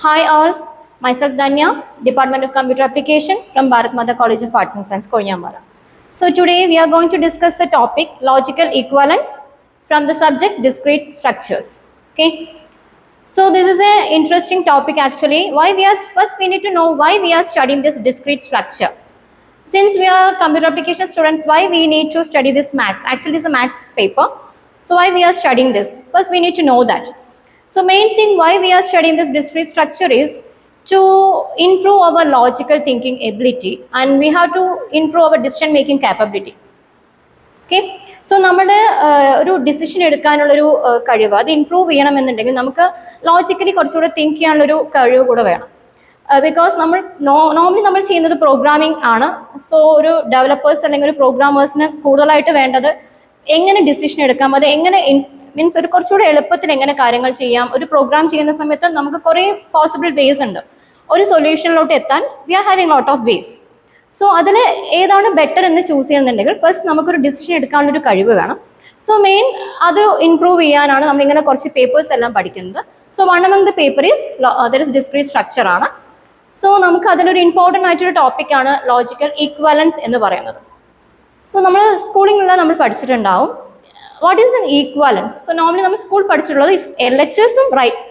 Hi all, myself Danya, Department of Computer Application from Bharat Mata College of Arts and Science, Koryamara. So today we are going to discuss the topic logical equivalence from the subject discrete structures. Okay. So this is an interesting topic actually. First we need to know why we are studying this discrete structure. Since we are computer application students, why we need to study this maths? Actually, it's a maths paper. So why we are studying this? First, we need to know that. So main thing why we are studying this discrete structure is to improve our logical thinking ability, and we have to improve our decision making capability. Okay so നമ്മുടെ ഒരു decision എടുക്കാനുള്ളൊരു കഴിവ് അത് improve ചെയ്യണമെന്നുണ്ടെങ്കിൽ നമുക്ക് logically കുറച്ചുകൂടെ think ചെയ്യാനുള്ളൊരു കഴിവ് കൂടെ വേണം. ബിക്കോസ് നമ്മൾ നോർമലി നമ്മൾ ചെയ്യുന്നത് പ്രോഗ്രാമിംഗ് ആണ്. സോ ഒരു ഡെവലപ്പേഴ്സ് അല്ലെങ്കിൽ ഒരു പ്രോഗ്രാമേഴ്സിന് കൂടുതലായിട്ട് വേണ്ടത് എങ്ങനെ ഡിസിഷൻ എടുക്കാം, അത് എങ്ങനെ മീൻസ് ഒരു കുറച്ചുകൂടെ എളുപ്പത്തിൽ എങ്ങനെ കാര്യങ്ങൾ ചെയ്യാം. ഒരു പ്രോഗ്രാം ചെയ്യുന്ന സമയത്ത് നമുക്ക് കുറേ പോസിബിൾ വേസ് ഉണ്ട്. ഒരു സൊല്യൂഷനിലോട്ട് എത്താൻ we are having lot of ways. So അതിൽ ഏതാണ് ബെറ്റർ എന്ന് ചൂസ് ചെയ്യുന്നുണ്ടെങ്കിൽ ഫസ്റ്റ് നമുക്കൊരു ഡിസിഷൻ എടുക്കാനുള്ളൊരു കഴിവ് വേണം. സോ മെയിൻ അത് ഇംപ്രൂവ് ചെയ്യാനാണ് നമ്മളിങ്ങനെ കുറച്ച് പേപ്പേഴ്സ് എല്ലാം പഠിക്കുന്നത്. So one among the paper is discrete structure ആണ്. സോ നമുക്ക് അതിലൊരു ഇമ്പോർട്ടൻ്റ് ആയിട്ടൊരു ടോപ്പിക്കാണ് ലോജിക്കൽ ഈക്വലൻസ് എന്ന് പറയുന്നത്. സോ നമ്മൾ സ്കൂളിലുള്ള നമ്മൾ പഠിച്ചിട്ടുണ്ടാവും what is an equivalence. So normally നമ്മൾ സ്കൂൾ പഠിച്ചിട്ടുള്ളത് LHSും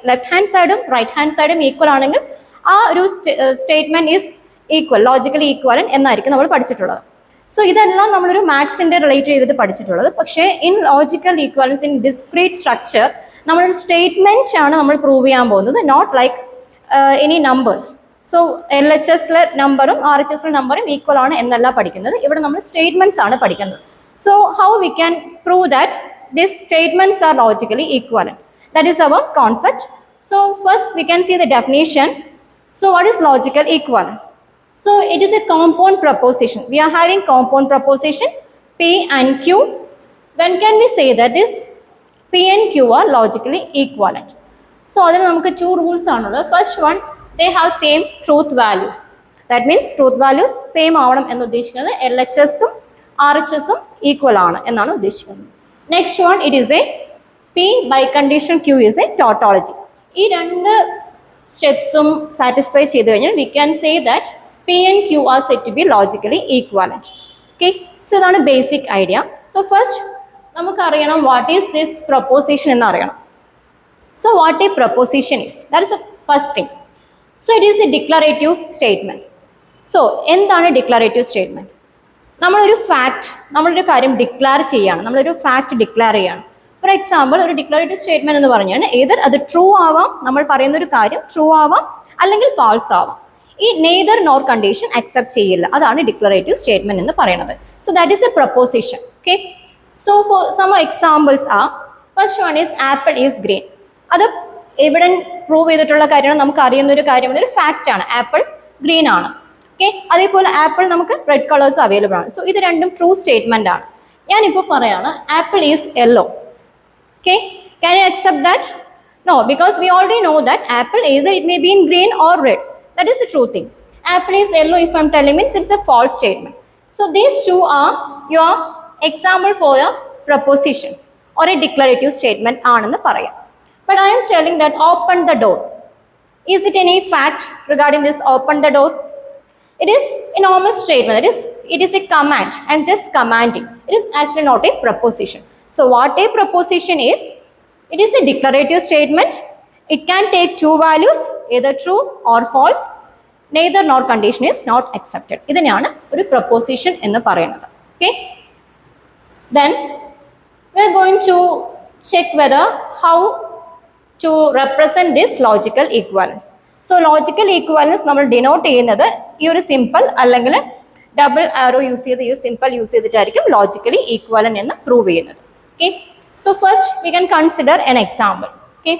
ലെഫ്റ്റ് ഹാൻഡ് സൈഡും റൈറ്റ് ഹാൻഡ് സൈഡും ഈക്വൽ ആണെങ്കിൽ ആ ഒരു statement is equal, logically equivalent എന്നായിരിക്കും നമ്മൾ പഠിച്ചിട്ടുള്ളത്. സോ ഇതെല്ലാം നമ്മളൊരു മാത്സിൻ്റെ റിലേറ്റ് ചെയ്തിട്ട് പഠിച്ചിട്ടുള്ളത്. പക്ഷേ in logical equivalence in discrete structure നമ്മളൊരു സ്റ്റേറ്റ്മെന്റ് ആണ് നമ്മൾ പ്രൂവ് ചെയ്യാൻ പോകുന്നത്, not like any numbers. So LHSലെ നമ്പറും RHSലെ നമ്പറും ഈക്വൽ ആണ് എന്നല്ല പഠിക്കുന്നത്, ഇവിടെ നമ്മൾ സ്റ്റേറ്റ്മെന്റ്സ് ആണ് പഠിക്കുന്നത്. So how we can prove that this statements are logically equivalent, that is our concept. So first we can see the definition. So what is logical equivalence? So it is a compound proposition. We are having compound proposition P and Q. When can we say that this P and Q are logically equivalent? So അതിന് നമുക്ക് two rules ആണുള്ളത്. First one, they have same truth values. That means truth values same ആവണം എന്ന് ഉദ്ദേശിക്കുന്നത് LHSും RHSും equal ആണ് എന്നാണ് ഉദ്ദേശിക്കുന്നത്. Next one, it is a P by condition Q is a tautology. ഈ രണ്ട് സ്റ്റെപ്സും സാറ്റിസ്ഫൈ ചെയ്ത് കഴിഞ്ഞാൽ we can say that P and Q are said to be logically equivalent. Okay, so ഇതാണ് ബേസിക് ഐഡിയ. സോ ഫസ്റ്റ് നമുക്കറിയണം what is this proposition എന്ന് അറിയണം. So what a proposition is, that is a first thing. So it is a declarative statement. So എന്താണ് declarative statement? നമ്മളൊരു fact, നമ്മളൊരു കാര്യം declare ചെയ്യുകയാണ്, നമ്മളൊരു ഫാക്ട് ഡിക്ലെയർ ചെയ്യുകയാണ്. ഫോർ എക്സാമ്പിൾ ഒരു ഡിക്ലറേറ്റീവ് സ്റ്റേറ്റ്മെന്റ് എന്ന് പറഞ്ഞാൽ ഏതർ അത് ട്രൂ ആവാം, നമ്മൾ പറയുന്ന ഒരു കാര്യം ട്രൂ ആവാം, അല്ലെങ്കിൽ ഫാൾസ് ആവാം. ഈ നെയ്തർ നോർ കണ്ടീഷൻ അക്സെപ്റ്റ് ചെയ്യില്ല, അതാണ് ഡിക്ലറേറ്റീവ് സ്റ്റേറ്റ്മെന്റ് എന്ന് പറയുന്നത്. So that is a proposition. Okay, so for some examples are, first one is apple is green. അത് എവിടെ പ്രൂവ് ചെയ്തിട്ടുള്ള കാര്യമാണ്, നമുക്ക് അറിയുന്ന ഒരു കാര്യമാണ്, ഒരു ഫാക്റ്റ് ആണ്, ആപ്പിൾ ഗ്രീൻ ആണ്. ഓക്കെ, അതേപോലെ ആപ്പിൾ നമുക്ക് റെഡ് കളേഴ്സ് അവൈലബിൾ ആണ്. സോ ഇത് രണ്ടും ട്രൂ സ്റ്റേറ്റ്മെന്റ് ആണ്. ഞാനിപ്പോൾ പറയാണ് apple is yellow. Okay, can you accept that? No, because we already know that apple either it may be in green or red. That is the true thing. Apple is yellow if I'm telling means it's a false statement. So these two are your example for your propositions or a declarative statement aanennu parayam. But I am telling that open the door. Is it any fact regarding this open the door? It is a normal statement. It is a command. I am just commanding. It is actually not a proposition. So what a proposition is, it is a declarative statement. It can take two values, either true or false. Neither nor condition is not accepted. ഇതിനെയാണ് ഒരു proposition എന്ന് പറയുന്നത്. Okay, then we are going to check whether how to represent this logical equivalence. So logical equivalence നമ്മൾ denote ചെയ്യുന്നത് ഈ ഒരു simple അല്ലെങ്കിൽ double ആരോ use ചെയ്ത് ഈ സിമ്പിൾ യൂസ് ചെയ്തിട്ടായിരിക്കും ലോജിക്കലി ഈക്വലന്റ് എന്ന് പ്രൂവ് ചെയ്യുന്നത്. Okay, so first we can consider an example. Okay,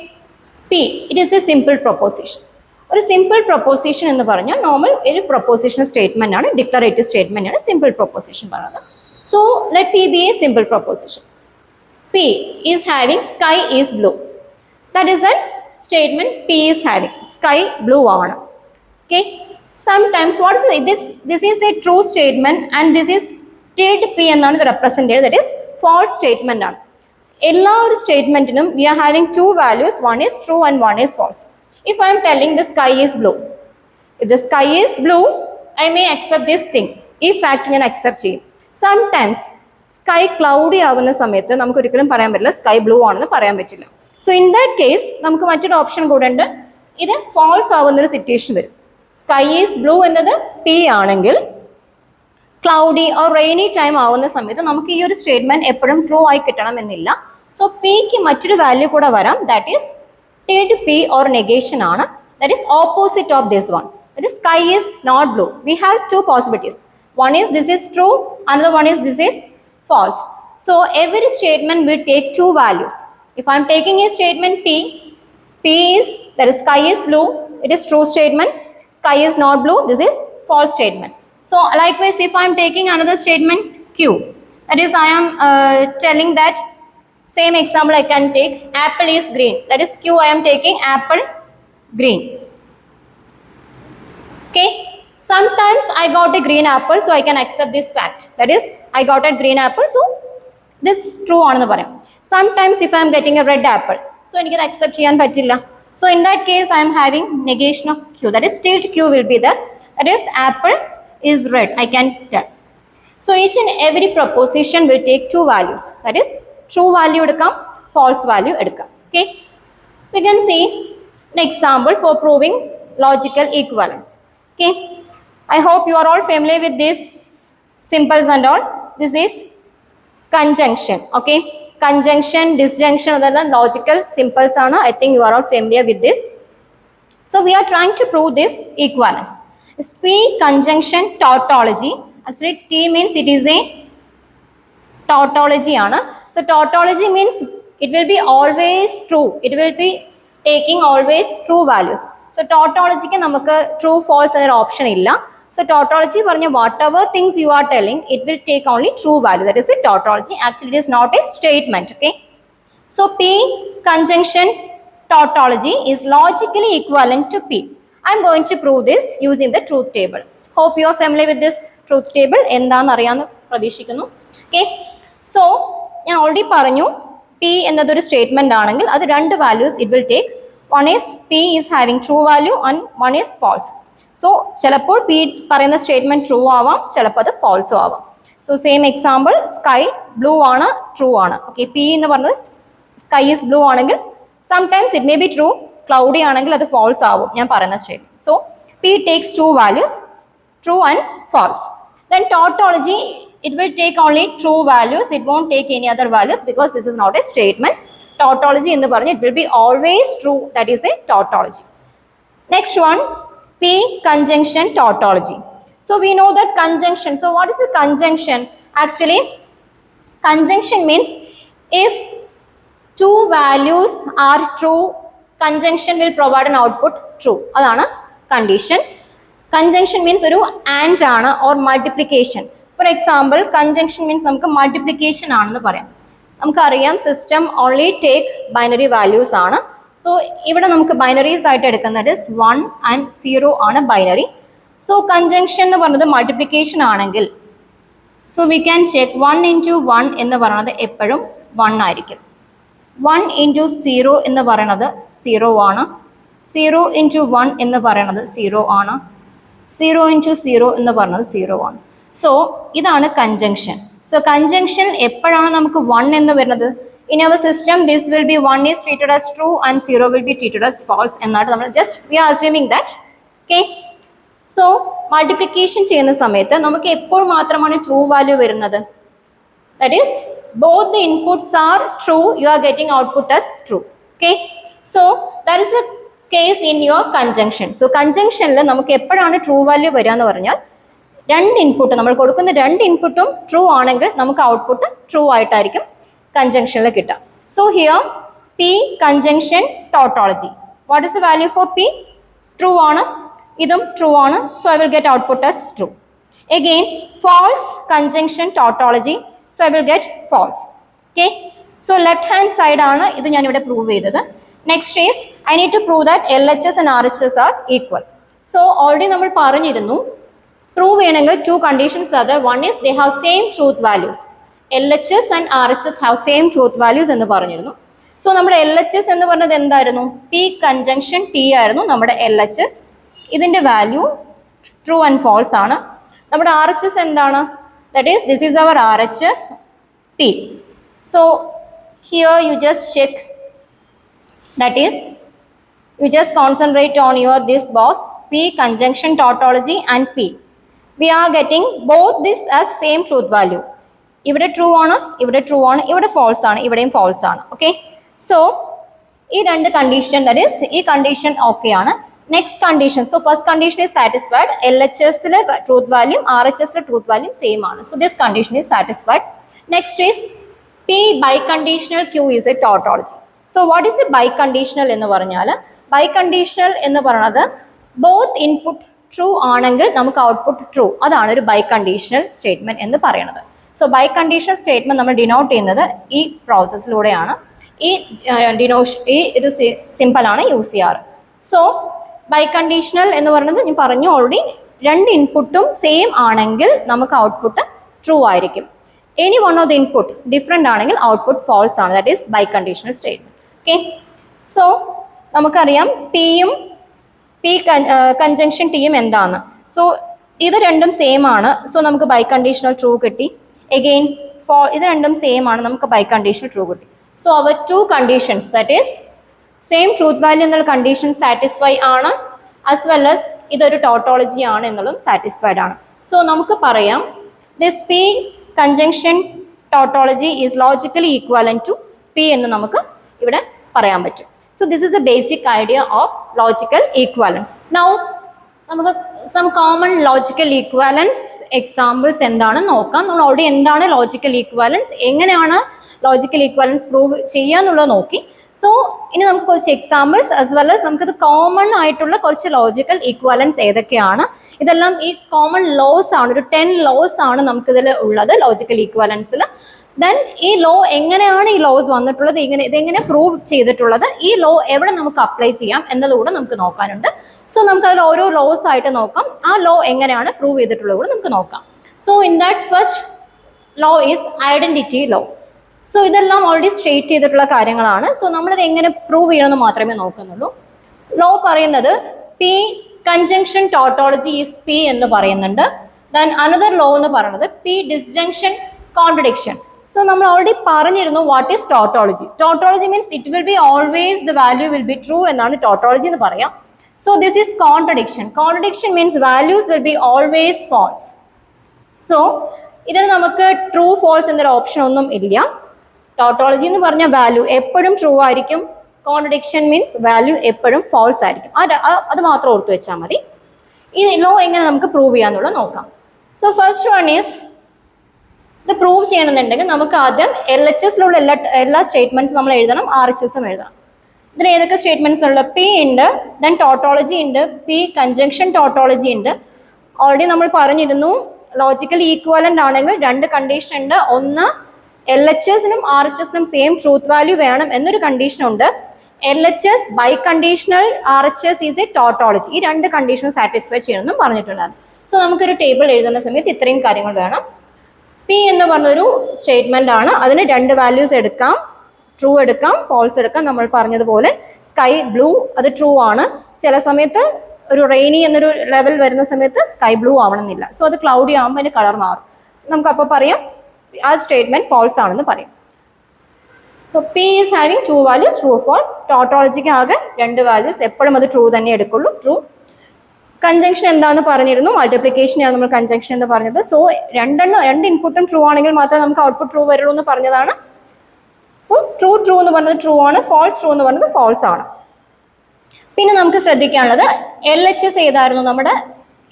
P, it is a simple proposition. ഒരു സിമ്പിൾ പ്രൊപ്പോസിഷൻ എന്ന് പറഞ്ഞാൽ നോർമൽ ഒരു പ്രൊപ്പോസിഷൻ സ്റ്റേറ്റ്മെന്റ് ആണ്, ഡിക്ലറേറ്റീവ് സ്റ്റേറ്റ്മെന്റ് ആണ് സിമ്പിൾ പ്രൊപ്പോസിഷൻ പറയുന്നത്. So let P be a simple proposition. P is having sky is blue. That is a statement. P is having sky blue ആണ്. Okay, sometimes what is this is a true statement and this is tilde P എന്നാണ് ഇത് represent ചെയ്യുന്നത്. that is false statement ആണ്. എല്ലാ ഒരു സ്റ്റേറ്റ്മെന്റിനും we are having two values, one is true and one is false. If I am telling the sky is blue, if the sky is blue, I may accept this thing. ഈ fact ഞാൻ accept ചെയ്യും. Sometimes sky cloudy ആകുന്ന സമയത്ത് നമുക്ക് ഒരിക്കലും പറയാൻ പറ്റില്ല sky blue ആണെന്ന് പറയാൻ പറ്റില്ല. സോ ഇൻ ദാറ്റ് കേസ് നമുക്ക് മറ്റൊരു ഓപ്ഷൻ കൂടെ ഉണ്ട്. ഇത് ഫാൾസ് ആവുന്ന ഒരു സിറ്റുവേഷൻ വരും. സ്കൈ ഈസ് ബ്ലൂ എന്നത് പി ആണെങ്കിൽ ക്ലൗഡി ഓർ റെയിനി ടൈം ആവുന്ന സമയത്ത് നമുക്ക് ഈ ഒരു സ്റ്റേറ്റ്മെന്റ് എപ്പോഴും ട്രൂ ആയി കിട്ടണം എന്നില്ല. സോ പിക്ക് മറ്റൊരു വാല്യൂ കൂടെ വരാം. That is tilde P or negation ആണ്. That is opposite of this one. That is sky is not blue. We have two possibilities. One is this is true, another one is this is false. So every statement will take two values. If I am taking a statement P is, that is sky is blue, it is true statement. Sky is not blue, this is false statement. So likewise, if I am taking another statement Q, that is I am telling that same example I can take apple is green. That is Q, I am taking apple green. Okay. Sometimes I got a green apple, so I can accept this fact. That is, I got a green apple, so this is true ആണെന്ന് പറയാം. Sometimes if I am getting a red apple, so എനിക്കത് accept ചെയ്യാൻ പറ്റില്ല. So in that case, I am having negation of Q. That is, tilt Q will be there. That is, apple is red. I can tell. So each and every proposition will take two values. That is, true value എടുക്കാം, false value എടുക്കാം. Okay. We can see an example for proving logical equivalence. Okay. I hope you are all familiar with these symbols and all. This is conjunction. Okay. Conjunction, disjunction, other logical symbols are. I think you are all familiar with this. So we are trying to prove this equivalence. This P conjunction tautology. Actually, T means it is a tautology. So tautology means it will be always true. It will be taking always true values. So tautology ke namakku true false and option illa. So tautology parnja whatever things you are telling, it will take only true value. That is a tautology. Actually, it is not a statement. Okay. So P conjunction tautology is logically equivalent to P. I am going to prove this using the truth table. Hope you are familiar with this truth table. എന്താണ് അറിയാന്ന് പ്രതീക്ഷിക്കുന്നു. Okay. So ഞാൻ already പറഞ്ഞു P എന്നതൊരു statement ആണെങ്കിൽ അത് രണ്ട് values it will take. One is P is having true value and one is false. So ചിലപ്പോൾ P പറയുന്ന സ്റ്റേറ്റ്മെന്റ് ട്രൂ ആവാം, ചിലപ്പോൾ അത് ഫാൾസോ ആവാം. So same example sky blue ആണ്, ട്രൂ ആണ്. ഓക്കെ, P എന്ന് പറഞ്ഞത് സ്കൈ ഈസ് ബ്ലൂ ആണെങ്കിൽ sometimes it may be true, cloudy ആണെങ്കിൽ അത് ഫാൾസ് ആവും ഞാൻ പറയുന്ന statement. So P takes two values, true and false. Then tautology, it will take only true values, it won't take any other values because this is not a statement. Tautology എന്ന് പറഞ്ഞാൽ it will be always true, that is a tautology. Next one, P conjunction tautology. So we know that conjunction. So what is the conjunction? Actually, conjunction means if two values are true, conjunction will provide an output true. Adana condition. Conjunction means oru and aana or multiplication. For example, conjunction means namukku multiplication aanennu parayam. നമുക്ക് അറിയാം system only take binary values ആണ്. So ഇവിടെ നമുക്ക് ബൈനറീസ് ആയിട്ട് എടുക്കുന്നത് 1 and 0 ആണ് binary. So conjunction എന്ന് പറയുന്നത് മൾട്ടിപ്ലിക്കേഷൻ ആണെങ്കിൽ so we can check 1 into 1 എന്ന് പറയുന്നത് എപ്പോഴും 1 ആയിരിക്കും. 1 into 0 എന്ന് പറയുന്നത് 0 ആണ്. 0 into 1 എന്ന് പറയുന്നത് 0 ആണ്. 0 into 0 എന്ന് പറയുന്നത് 0 ആണ്. സോ ഇതാണ് കൺജങ്ഷൻ. So conjunction എപ്പോഴാണ് നമുക്ക് 1 എന്ന് വരുന്നത്? In our system this will be 1 is treated as true and 0 will be treated as false എന്നാണ് നമ്മൾ we are assuming that. Okay. So multiplication ചെയ്യുന്ന സമയത്ത് നമുക്ക് എപ്പോൾ മാത്രമാണ് true value വരുന്നത്? That is, both the inputs are true, you are getting output as true. Okay. So that is the case in your conjunction. So conjunctionൽ നമുക്ക് എപ്പോഴാണ് true value വരിക എന്ന് പറഞ്ഞാൽ രണ്ട് ഇൻപുട്ട് നമ്മൾ കൊടുക്കുന്ന രണ്ട് ഇൻപുട്ടും ട്രൂ ആണെങ്കിൽ നമുക്ക് ഔട്ട്പുട്ട് ട്രൂ ആയിട്ടായിരിക്കും കൺജങ്ഷനിൽ കിട്ടുക. So here P conjunction tautology. What is the value for P? True ആണ്, ഇതും ട്രൂ ആണ്. So I will get output as true. Again false conjunction tautology. So I will get false. Okay. So left hand side ആണ് ഇത് ഞാനിവിടെ prove ചെയ്തത്. Next is I need to prove that LHS and RHS are equal. So already നമ്മൾ പറഞ്ഞിരുന്നു prove ചെയ്യണമെങ്കിൽ two conditions are there. One is they have same truth values. LHS and RHS have same truth values എന്ന് പറഞ്ഞിരുന്നു. So നമ്മുടെ L H S എന്ന് പറഞ്ഞത് എന്തായിരുന്നു? P conjunction T ആയിരുന്നു നമ്മുടെ എൽ എച്ച് എസ്. ഇതിൻ്റെ വാല്യൂ ട്രൂ ആൻഡ് ഫോൾസ് ആണ്. നമ്മുടെ ആർ എച്ച് എസ് എന്താണ്? That is this is our R H S P. So here you just check, that is you just concentrate on your this box P conjunction tautology and P. We are getting both this as same truth value. ഇവിടെ true ആണ്, ഇവിടെ true ആണ്, ഇവിടെ false ആണ്, ഇവിടെയും false ആണ്. Okay, so ഈ രണ്ട് കണ്ടീഷൻ, ദാറ്റ് ഈസ് ഈ കണ്ടീഷൻ ഓക്കെ ആണ്. Next condition, so first condition is satisfied. L H എസിലെ ട്രൂത്ത് വാല്യൂം ആർ എച്ച് എസിലെ ട്രൂത്ത് വാല്യൂം സെയിം ആണ്. So this condition is satisfied. Next is P biconditional Q is a tautology. So what is a biconditional എന്ന് പറഞ്ഞാൽ, ബൈകണ്ടീഷണൽ എന്ന് പറയുന്നത് both input true ആണെങ്കിൽ നമുക്ക് ഔട്ട്പുട്ട് ട്രൂ, അതാണ് ഒരു ബൈകണ്ടീഷണൽ സ്റ്റേറ്റ്മെന്റ് എന്ന് പറയുന്നത്. സോ ബൈകണ്ടീഷണൽ സ്റ്റേറ്റ്മെന്റ് നമ്മൾ ഡിനോട്ട് ചെയ്യുന്നത് ഈ പ്രോസസ്സിലൂടെയാണ്. ഈ ഒരു സിമ്പിളാണ് യൂസ് ചെയ്യാറ്. സോ ബൈകണ്ടീഷണൽ എന്ന് പറയുന്നത് ഞാൻ പറഞ്ഞു ഓൾറെഡി, രണ്ട് ഇൻപുട്ടും സെയിം ആണെങ്കിൽ നമുക്ക് ഔട്ട്പുട്ട് ട്രൂ ആയിരിക്കും. Any one of the input different ആണെങ്കിൽ ഔട്ട്പുട്ട് ഫോൾസ് ആണ്. That is biconditional statement. Okay, so നമുക്കറിയാം പിയും പി കൺജങ്ഷൻ ടിയും എന്താണ്. സോ ഇത് രണ്ടും സെയിം ആണ്. സോ നമുക്ക് ബൈകണ്ടീഷണൽ ട്രൂ കിട്ടി. എഗെയിൻ ഇത് രണ്ടും സെയിം ആണ്, നമുക്ക് ബൈകണ്ടീഷണൽ ട്രൂ കിട്ടി. So our two conditions, that is same truth value എന്നുള്ള കണ്ടീഷൻ സാറ്റിസ്ഫൈ ആണ്, ആസ് വെൽ ആസ് ഇതൊരു ടോട്ടോളജി ആണ് എന്നുള്ളതും സാറ്റിസ്ഫൈഡ് ആണ്. സോ നമുക്ക് പറയാം this P conjunction tautology is logically equivalent to P എന്ന് നമുക്ക് ഇവിടെ പറയാൻ പറ്റും. So this is a basic idea of logical equivalence. Now നമുക്ക് some common logical equivalence examples എന്താണെന്ന് നോക്കാം. നമ്മൾ ഓൾറെഡി എന്താണ് ലോജിക്കൽ ഈക്വലൻസ്, എങ്ങനെയാണ് ലോജിക്കൽ ഈക്വലൻസ് പ്രൂവ് ചെയ്യാന്നുള്ളത് നോക്കി. സോ ഇനി നമുക്ക് കുറച്ച് എക്സാമ്പിൾസ് ആസ് വെൽ ആസ് നമുക്കത് കോമൺ ആയിട്ടുള്ള കുറച്ച് ലോജിക്കൽ ഈക്വലൻസ് ഏതൊക്കെയാണ്. ഇതെല്ലാം ഈ കോമൺ ലോസ് ആണ്, ഒരു 10 ലോസ് ആണ് നമുക്കിതിൽ ഉള്ളത് ലോജിക്കൽ ഈക്വലൻസിൽ. ദെൻ ഈ ലോ എങ്ങനെയാണ് ഈ ലോസ് വന്നിട്ടുള്ളത്, ഇതെങ്ങനെ പ്രൂവ് ചെയ്തിട്ടുള്ളത്, ഈ ലോ എവിടെ നമുക്ക് അപ്ലൈ ചെയ്യാം എന്നതുകൂടെ നമുക്ക് നോക്കാനുണ്ട്. സോ നമുക്ക് അതിൽ ഓരോ ലോസ് ആയിട്ട് നോക്കാം. ആ ലോ എങ്ങനെയാണ് പ്രൂവ് ചെയ്തിട്ടുള്ളത് കൂടെ നമുക്ക് നോക്കാം. So in that first law is identity law. So ഇതെല്ലാം ഓൾറെഡി സ്റ്റേറ്റ് ചെയ്തിട്ടുള്ള കാര്യങ്ങളാണ്. സോ നമ്മളിത് എങ്ങനെ പ്രൂവ് ചെയ്യണമെന്ന് മാത്രമേ നോക്കുന്നുള്ളൂ. ലോ പറയുന്നത് P conjunction tautology is P എന്ന് പറയുന്നുണ്ട്. ദെൻ അനദർ ലോ എന്ന് പറയുന്നത് പി ഡിസ്ജങ്ഷൻ കോൺട്രഡിക്ഷൻ. സോ നമ്മൾ ഓൾറെഡി പറഞ്ഞിരുന്നു what is tautology. Tautology means it will be always the value will be true എന്നാണ് ടോട്ടോളജി എന്ന് പറയാം. So this is contradiction. Contradiction means values will be always false. So ഇതിന് നമുക്ക് true false എന്നൊരു option ഒന്നും ഇല്ല. Tautology എന്ന് പറഞ്ഞ വാല്യൂ എപ്പോഴും ട്രൂ ആയിരിക്കും. കോൺട്രഡിക്ഷൻ മീൻസ് വാല്യൂ എപ്പോഴും ഫോൾസ് ആയിരിക്കും. അത് മാത്രം ഓർത്ത് വെച്ചാൽ മതി. ഈ ലോ എങ്ങനെ നമുക്ക് പ്രൂവ് ചെയ്യാന്നുള്ളത് നോക്കാം. സോ ഫസ്റ്റ് വൺ ഈസ്, ഇത് പ്രൂവ് ചെയ്യണമെന്നുണ്ടെങ്കിൽ നമുക്ക് ആദ്യം എൽ എച്ച് എസിലുള്ള എല്ലാ സ്റ്റേറ്റ്മെന്റ്സ് നമ്മൾ എഴുതണം, ആർ എച്ച് എസും എഴുതണം. ഇതിൽ ഏതൊക്കെ സ്റ്റേറ്റ്മെന്റ്സ് ഉള്ളത്? പി ഉണ്ട്, ദെൻ ടോട്ടോളജി ഉണ്ട്, പി കൺജങ്ഷൻ ടോട്ടോളജി ഉണ്ട്. ഓൾറെഡി നമ്മൾ പറഞ്ഞിരുന്നു ലോജിക്കൽ ഈക്വലന്റ് ആണെങ്കിൽ രണ്ട് കണ്ടീഷൻ ഉണ്ട്. ഒന്ന് എൽ എച്ച് എസിനും ആർ എച്ച് എസിനും സെയിം ട്രൂത്ത് വാല്യൂ വേണം എന്നൊരു കണ്ടീഷൻ ഉണ്ട്. L H S biconditional, R H S is a tautology. ഈ രണ്ട് കണ്ടീഷൻ സാറ്റിസ്ഫൈ ചെയ്യണമെന്നും പറഞ്ഞിട്ടുണ്ടായിരുന്നു. സോ നമുക്കൊരു ടേബിൾ എഴുതുന്ന സമയത്ത് ഇത്രയും കാര്യങ്ങൾ വേണം. പി എന്ന് പറഞ്ഞൊരു സ്റ്റേറ്റ്മെന്റ് ആണ്, അതിന് രണ്ട് വാല്യൂസ് എടുക്കാം, ട്രൂ എടുക്കാം, ഫോൾസ് എടുക്കാം. നമ്മൾ പറഞ്ഞതുപോലെ സ്കൈ ബ്ലൂ അത് ട്രൂ ആണ്. ചില സമയത്ത് ഒരു റെയിനി എന്നൊരു ലെവൽ വരുന്ന സമയത്ത് സ്കൈ ബ്ലൂ ആവണമെന്നില്ല. സോ അത് ക്ലൗഡി ആകുമ്പോൾ അതിന് കളർ മാറും. നമുക്കപ്പോൾ പറയാം ആ സ്റ്റേറ്റ്മെന്റ് ഫോൾസ് ആണെന്ന് പറയും. So P is having two values, true false. ടോട്ടോളജിക്ക് ആകെ രണ്ട് വാല്യൂസ്, എപ്പോഴും അത് ട്രൂ തന്നെ എടുക്കുള്ളൂ, ട്രൂ. കൺജങ്ഷൻ എന്താണെന്ന് പറഞ്ഞിരുന്നു, മൾട്ടിപ്ലിക്കേഷനാണ് നമ്മൾ കൺജങ്ഷൻ എന്ന് പറഞ്ഞത്. സോ രണ്ട് ഇൻപുട്ടും ട്രൂ ആണെങ്കിൽ മാത്രമേ നമുക്ക് ഔട്ട്പുട്ട് ട്രൂ വരുള്ളൂ എന്ന് പറഞ്ഞതാണ്. അപ്പോൾ ട്രൂ എന്ന് പറഞ്ഞത് ട്രൂ ആണ്, ഫോൾസ് ട്രൂ എന്ന് പറഞ്ഞത് ഫോൾസ് ആണ്. പിന്നെ നമുക്ക് ശ്രദ്ധിക്കാനുള്ളത് എൽ എച്ച് എസ് ഏതായിരുന്നു? നമ്മുടെ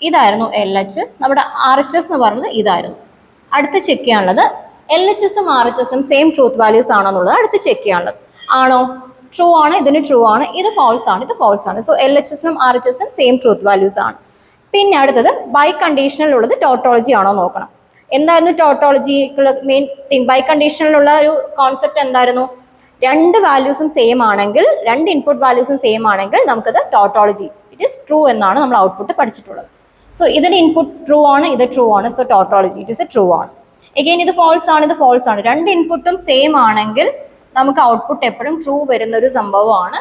ഇതായിരുന്നു എൽ എച്ച് എസ്. നമ്മുടെ ആർ എച്ച് എസ് എന്ന് പറഞ്ഞത് ഇതായിരുന്നു. അടുത്ത് ചെക്ക് ചെയ്യാനുള്ളത് എൽ എച്ച് എസും ആർ എച്ച് എസും സെയിം ട്രൂത്ത് വാല്യൂസ് ആണോ എന്നുള്ളത് അടുത്ത് ചെക്ക് ചെയ്യാനുള്ളത്. ആണോ? ട്രൂ ആണ്, ഇതിന് ട്രൂ ആണ്, ഇത് ഫോൾസ് ആണ്, ഇത് ഫോൾസ് ആണ്. സോ എൽ എച്ച് എസിനും ആർ എച്ച് എസിനും സെയിം ട്രൂത്ത് വാല്യൂസ് ആണ്. പിന്നെ അടുത്തത് ബൈ കണ്ടീഷനിലുള്ളത് ടോട്ടോളജി ആണോ നോക്കണം. എന്തായിരുന്നു ടോട്ടോളജി മെയിൻ തിങ്? ബൈ കണ്ടീഷനിലുള്ള ഒരു കോൺസെപ്റ്റ് എന്തായിരുന്നു? രണ്ട് വാല്യൂസും സെയിം ആണെങ്കിൽ, രണ്ട് ഇൻപുട്ട് വാല്യൂസും സെയിം ആണെങ്കിൽ നമുക്കത് ടോട്ടോളജി, ഇറ്റ് ഈസ് ട്രൂ എന്നാണ് നമ്മൾ ഔട്ട്പുട്ട് പഠിച്ചിട്ടുള്ളത്. സോ ഇതിന് ഇൻപുട്ട് ട്രൂ ആണ്, ഇത് ട്രൂ ആണ്, so tautology it is A true ആണ്. എഗെയിൻ ഇത് ഫോൾസ് ആണ്, ഇത് ഫോൾസ് ആണ്. രണ്ട് ഇൻപുട്ടും സെയിം ആണെങ്കിൽ നമുക്ക് ഔട്ട്പുട്ട് എപ്പോഴും ട്രൂ വരുന്ന ഒരു സംഭവമാണ്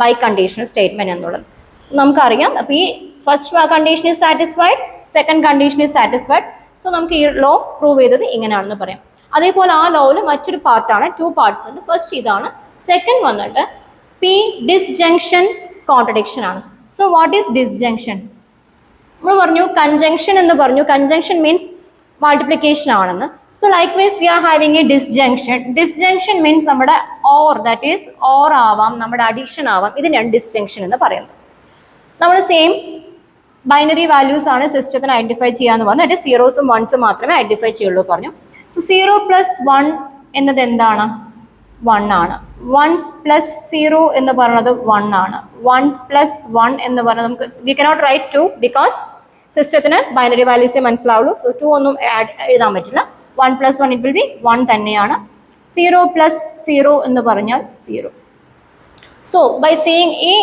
ബൈ കണ്ടീഷണൽ സ്റ്റേറ്റ്മെന്റ് എന്നുള്ളത്. നമുക്കറിയാം. അപ്പോൾ ഈ first condition is satisfied, second condition is satisfied. So നമുക്ക് ഈ ലോ പ്രൂവ് ചെയ്തത് ഇങ്ങനെയാണെന്ന് പറയാം. അതേപോലെ ആ ലോയിൽ മറ്റൊരു പാർട്ടാണ്, 2 പാർട്സ് ഉണ്ട്. ഫസ്റ്റ് ഇതാണ്. സെക്കൻഡ് വന്നിട്ട് പി ഡിസ്ജങ്ഷൻ കോൺട്രഡിക്ഷൻ ആണ്. So what is disjunction? നമ്മൾ പറഞ്ഞു കൺജങ്ഷൻ എന്ന് പറഞ്ഞു. കൺജങ്ഷൻ മീൻസ് മൾട്ടിപ്ലിക്കേഷൻ ആണെന്ന്. So likewise we are having a disjunction. Disjunction means നമ്മുടെ ഓർ, ദാറ്റ് ഈസ് ഓർ ആവാം, നമ്മുടെ അഡീഷൻ ആവാം. ഇതിനാണ് ഡിസ്ജങ്ഷൻ എന്ന് പറയുന്നത്. നമ്മൾ സെയിം ബൈനറി വാല്യൂസ് ആണ് സിസ്റ്റത്തിന് ഐഡന്റിഫൈ ചെയ്യാന്ന് പറഞ്ഞു. അതിന്റെ സീറോസും വൺസും മാത്രമേ ഐഡന്റിഫൈ ചെയ്യുള്ളൂ പറഞ്ഞു. സോ 0 + 1 എന്നത് എന്താണ്? 1 ആണ്. 1 + 0 എന്ന് പറയുന്നത് 1 ആണ്. 1 + 1 എന്ന് പറഞ്ഞാൽ നമുക്ക് വി കനോട്ട് റൈറ്റ് 2 ബിക്കോസ് സിസ്റ്റത്തിന് ബൈനറി വാല്യൂസേ മനസ്സിലാവുള്ളൂ. സോ 2 ഒന്നും എഴുതാൻ പറ്റില്ല. 1 + 1 ഇറ്റ് വിൽ ബി 1 തന്നെയാണ്. 0 + 0 എന്ന് പറഞ്ഞാൽ 0. സോ ബൈ സീയിങ് ഈ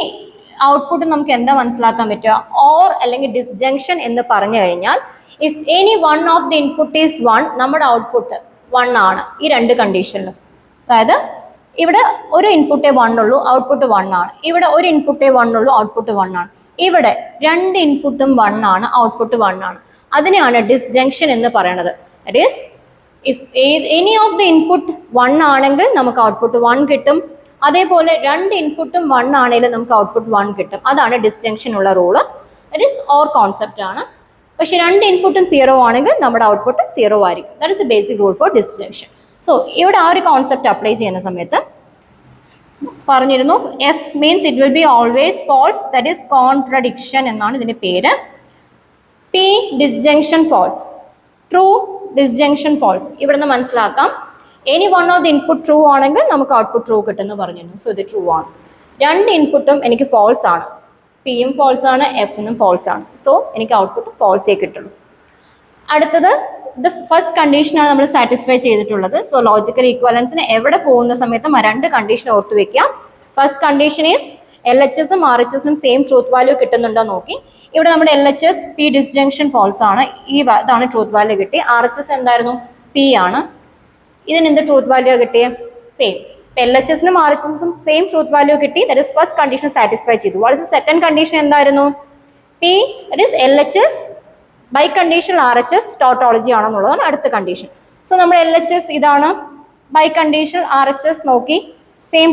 ഔട്ട്പുട്ട് നമുക്ക് എന്താ മനസ്സിലാക്കാൻ പറ്റുക? ഓർ അല്ലെങ്കിൽ ഡിസ്ജങ്ഷൻ എന്ന് പറഞ്ഞു കഴിഞ്ഞാൽ if any one of the input is 1, നമ്മുടെ ഔട്ട്പുട്ട് 1 ആണ് ഈ രണ്ട് കണ്ടീഷനിലും. അതായത് ഇവിടെ ഒരു ഇൻപുട്ടേ 1 ഉള്ളൂ, ഔട്ട്പുട്ട് 1 ആണ്. ഇവിടെ ഒരു ഇൻപുട്ടേ 1 ഉള്ളൂ, ഔട്ട്പുട്ട് 1 ആണ്. ഇവിടെ രണ്ട് ഇൻപുട്ടും 1 ആണ്, ഔട്ട്പുട്ട് 1 ആണ്. അതിനെയാണ് ഡിസ്ജങ്ഷൻ എന്ന് പറയുന്നത്. That is if any of the input 1 ആണെങ്കിൽ നമുക്ക് ഔട്ട്പുട്ട് 1 കിട്ടും. അതേപോലെ രണ്ട് ഇൻപുട്ടും 1 ആണെങ്കിലും നമുക്ക് ഔട്ട്പുട്ട് 1 കിട്ടും. അതാണ് ഡിസ്ജങ്ഷൻ ഉള്ള rule. That is or concept ആണ്. പക്ഷെ രണ്ട് ഇൻപുട്ടും 0 ആണെങ്കിൽ നമ്മുടെ ഔട്ട്പുട്ട് 0 ആയിരിക്കും. That is a basic rule for disjunction. So ഇവിടെ ആ ഒരു കോൺസെപ്റ്റ് അപ്ലൈ ചെയ്യുന്ന സമയത്ത് പറഞ്ഞിരുന്നു F means it will be always false, that is contradiction എന്നാണ് ഇതിന്റെ പേര്. P disjunction false, true disjunction false. ഇവിടെ നിന്ന് മനസ്സിലാക്കാം any one of the input true ആണെങ്കിൽ നമുക്ക് ഔട്ട്പുട്ട് ട്രൂ കിട്ടുമെന്ന് പറഞ്ഞിരുന്നു. സോ ഇത് ട്രൂ ആണ്. രണ്ട് ഇൻപുട്ടും എനിക്ക് ഫോൾസ് ആണ്, പിയും ഫോൾസ് ആണ്, എഫിനും ഫോൾസ് ആണ്. സോ എനിക്ക് ഔട്ട്പുട്ട് ഫോൾസേ കിട്ടുള്ളൂ. അടുത്തത് ഇത് ഫസ്റ്റ് കണ്ടീഷനാണ് നമ്മൾ സാറ്റിസ്ഫൈ ചെയ്തിട്ടുള്ളത്. സോ ലോജിക്കൽ ഈക്വലൻസിന് എവിടെ പോകുന്ന സമയത്തും ആ രണ്ട് കണ്ടീഷൻ ഓർത്ത് വെക്കുക. ഫസ്റ്റ് കണ്ടീഷൻ ഈസ് LHSഉം RHSനും സെയിം ട്രൂത്ത് വാല്യൂ കിട്ടുന്നുണ്ടോ നോക്കി. ഇവിടെ നമ്മുടെ LHS പി ഡിസ്ജങ്ഷൻ ഫോൾസ് ആണ്, ഇതാണ് ട്രൂത്ത് വാല്യൂ കിട്ടി. RHS എന്തായിരുന്നു? പി ആണ്. ഇതിന് എന്ത് ട്രൂത്ത് വാല്യൂ കിട്ടിയത്? സെയിം. LHSനും RHSനും സെയിം ട്രൂത്ത് വാല്യൂ കിട്ടി. That is first condition satisfy ചെയ്തു. വാട്ട് ഇസ് സെക്കൻഡ് കണ്ടീഷൻ എന്തായിരുന്നു? P that is LHS biconditional RHS tautology ആണെന്നുള്ളതാണ് അടുത്ത കണ്ടീഷൻ. സോ നമ്മുടെ LHS ഇതാണ്, ബൈ കണ്ടീഷൻ RHS നോക്കി സെയിം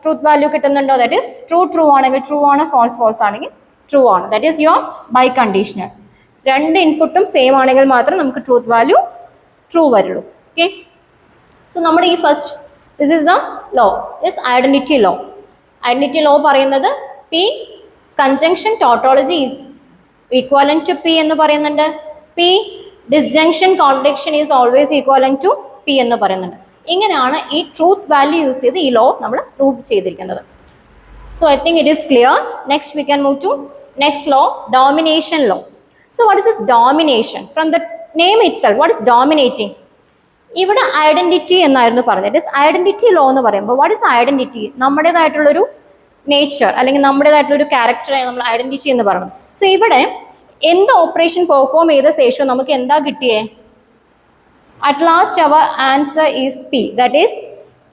ട്രൂത്ത് വാല്യൂ കിട്ടുന്നുണ്ടോ? ദാറ്റ് ഇസ് ട്രൂ ആണെങ്കിൽ ട്രൂ ആണ്, ഫോൾസ് ആണെങ്കിൽ ട്രൂ ആണ്. That is your by conditional. രണ്ട് ഇൻപുട്ടും സെയിം ആണെങ്കിൽ മാത്രം നമുക്ക് ട്രൂത്ത് വാല്യൂ ട്രൂ വരുള്ളൂ. ഓക്കെ. സോ നമ്മുടെ ഈ first this is the law, this identity law. Identity law പറയുന്നത് P conjunction tautology is equivalent to P എന്ന് പറയുന്നുണ്ട്. P disjunction contradiction is always equivalent to P എന്ന് പറയുന്നുണ്ട്. ഇങ്ങനെയാണ് ഈ ട്രൂത്ത് വാല്യൂ യൂസ് ചെയ്ത് ഈ ലോ നമ്മൾ പ്രൂവ് ചെയ്തിരിക്കുന്നത്. So I think it is clear. Next we can move to next law, domination law. So what is this domination? From the name itself what is dominating? ഇവിടെ identity എന്നായിരുന്നു പറഞ്ഞത്. Identity law എന്ന് പറയുമ്പോൾ what is identity? നമ്മുടേതായിട്ടുള്ളൊരു nature അല്ലെങ്കിൽ നമ്മുടേതായിട്ടുള്ളൊരു ക്യാരക്ടറായി നമ്മൾ identity എന്ന് പറയുന്നത്. സോ ഇവിടെ എന്ത് ഓപ്പറേഷൻ പെർഫോം ചെയ്ത ശേഷം നമുക്ക് എന്താ കിട്ടിയേ? At last our answer is P. That is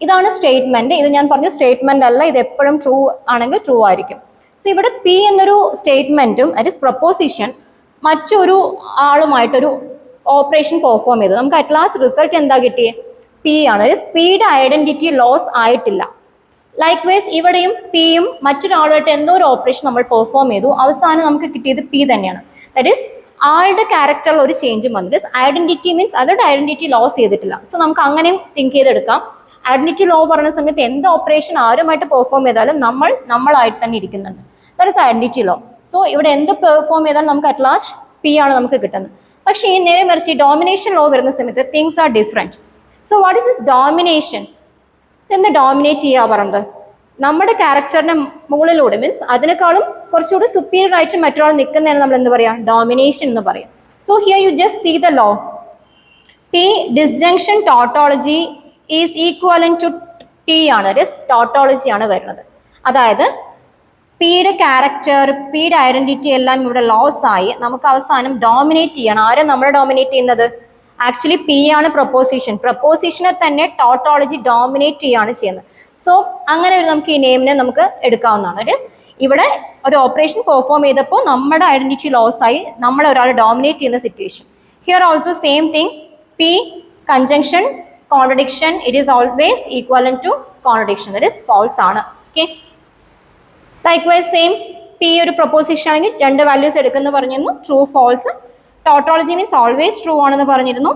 ഇതാണ് സ്റ്റേറ്റ്മെന്റ്. ഇത് ഞാൻ പറഞ്ഞു സ്റ്റേറ്റ്മെന്റ് അല്ല, ഇത് എപ്പോഴും ട്രൂ ആണെങ്കിൽ ട്രൂ ആയിരിക്കും. സോ ഇവിടെ പി എന്നൊരു സ്റ്റേറ്റ്മെന്റും ദാറ്റ് ഈസ് പ്രൊപ്പോസിഷൻ മറ്റൊരു ആളുമായിട്ടൊരു ഓപ്പറേഷൻ പെർഫോം ചെയ്തു. നമുക്ക് അറ്റ് ലാസ്റ്റ് റിസൾട്ട് എന്താ കിട്ടിയേ? പി ആണ്. പിയുടെ ഐഡന്റിറ്റി ലോസ് ആയിട്ടില്ല. ലൈക്ക് വൈസ് ഇവിടെയും പിയും മറ്റൊരാളുമായിട്ട് എന്തോ ഒരു ഓപ്പറേഷൻ നമ്മൾ പെർഫോം ചെയ്തു, അവസാനം നമുക്ക് കിട്ടിയത് പി തന്നെയാണ്. ദാറ്റ് ഈസ് ആളുടെ ക്യാരക്ടറിൽ ഒരു ചേഞ്ചും വന്നിട്ട് ഐഡന്റിറ്റി മീൻസ് അവരുടെ ഐഡന്റിറ്റി ലോസ് ചെയ്തിട്ടില്ല. സോ നമുക്ക് അങ്ങനെയും തിങ്ക് ചെയ്തെടുക്കാം. ഐഡന്റിറ്റി ലോ പറയുന്ന സമയത്ത് എന്ത് ഓപ്പറേഷൻ ആരുമായിട്ട് പെർഫോം ചെയ്താലും നമ്മളായിട്ട് തന്നെ ഇരിക്കുന്നുണ്ട്. That is identity law. So ഇവിടെ എന്ത് പെർഫോം ചെയ്താലും നമുക്ക് അറ്റ് ലാസ്റ്റ് പി ആണ് നമുക്ക് കിട്ടുന്നത്. പക്ഷേ ഈ നേരെ മറിച്ച് ഡോമിനേഷൻ ലോ വരുന്ന സമയത്ത് things are different. So what is this domination? എന്ന് ഡോമിനേറ്റ് ചെയ്യുക പറയുന്നത് നമ്മുടെ ക്യാരക്ടറിന്റെ മുകളിലൂടെ മീൻസ് അതിനേക്കാളും കുറച്ചുകൂടി സുപ്പീരിയർ ആയിട്ട് മറ്റൊരാൾ നിൽക്കുന്നതാണ് നമ്മൾ എന്ത് പറയാം? ഡോമിനേഷൻ എന്ന് പറയാം. So here you just see the law. P disjunction tautology is equivalent to T ആണ്, ടോട്ടോളജി ആണ് വരുന്നത്. അതായത് പിയുടെ ക്യാരക്ടർ, പിയുടെ ഐഡന്റിറ്റി എല്ലാം ഇവിടെ ലോസ് ആയി നമുക്ക് അവസാനം ഡോമിനേറ്റ് ചെയ്യണം. ആരെ നമ്മളെ ഡോമിനേറ്റ് ചെയ്യുന്നത്? ആക്ച്വലി പി ആണ് പ്രൊപ്പോസിഷൻ. പ്രൊപ്പോസിഷനെ തന്നെ ടോട്ടോളജി ഡോമിനേറ്റ് ചെയ്യാണ് ചെയ്യുന്നത്. സോ അങ്ങനെ ഒരു നമുക്ക് ഈ നെയിമിനെ നമുക്ക് എടുക്കാവുന്നതാണ്. ദാറ്റ് ഈസ് ഇവിടെ ഒരു ഓപ്പറേഷൻ പെർഫോം ചെയ്തപ്പോൾ നമ്മുടെ ഐഡന്റിറ്റി ലോസ് ആയി, നമ്മളെ ഒരാൾ ഡോമിനേറ്റ് ചെയ്യുന്ന situation. Here also same thing, P conjunction contradiction, it is always equivalent to contradiction, that is false ആണ്. ഓക്കെ, ലൈക്വൈസ് സെയിം, പി ഒരു പ്രൊപ്പോസിഷൻ ആണെങ്കിൽ രണ്ട് വാല്യൂസ് എടുക്കുന്നു പറഞ്ഞിരുന്നു, true false. Tautology means always true ആണെന്ന് പറഞ്ഞിരുന്നു.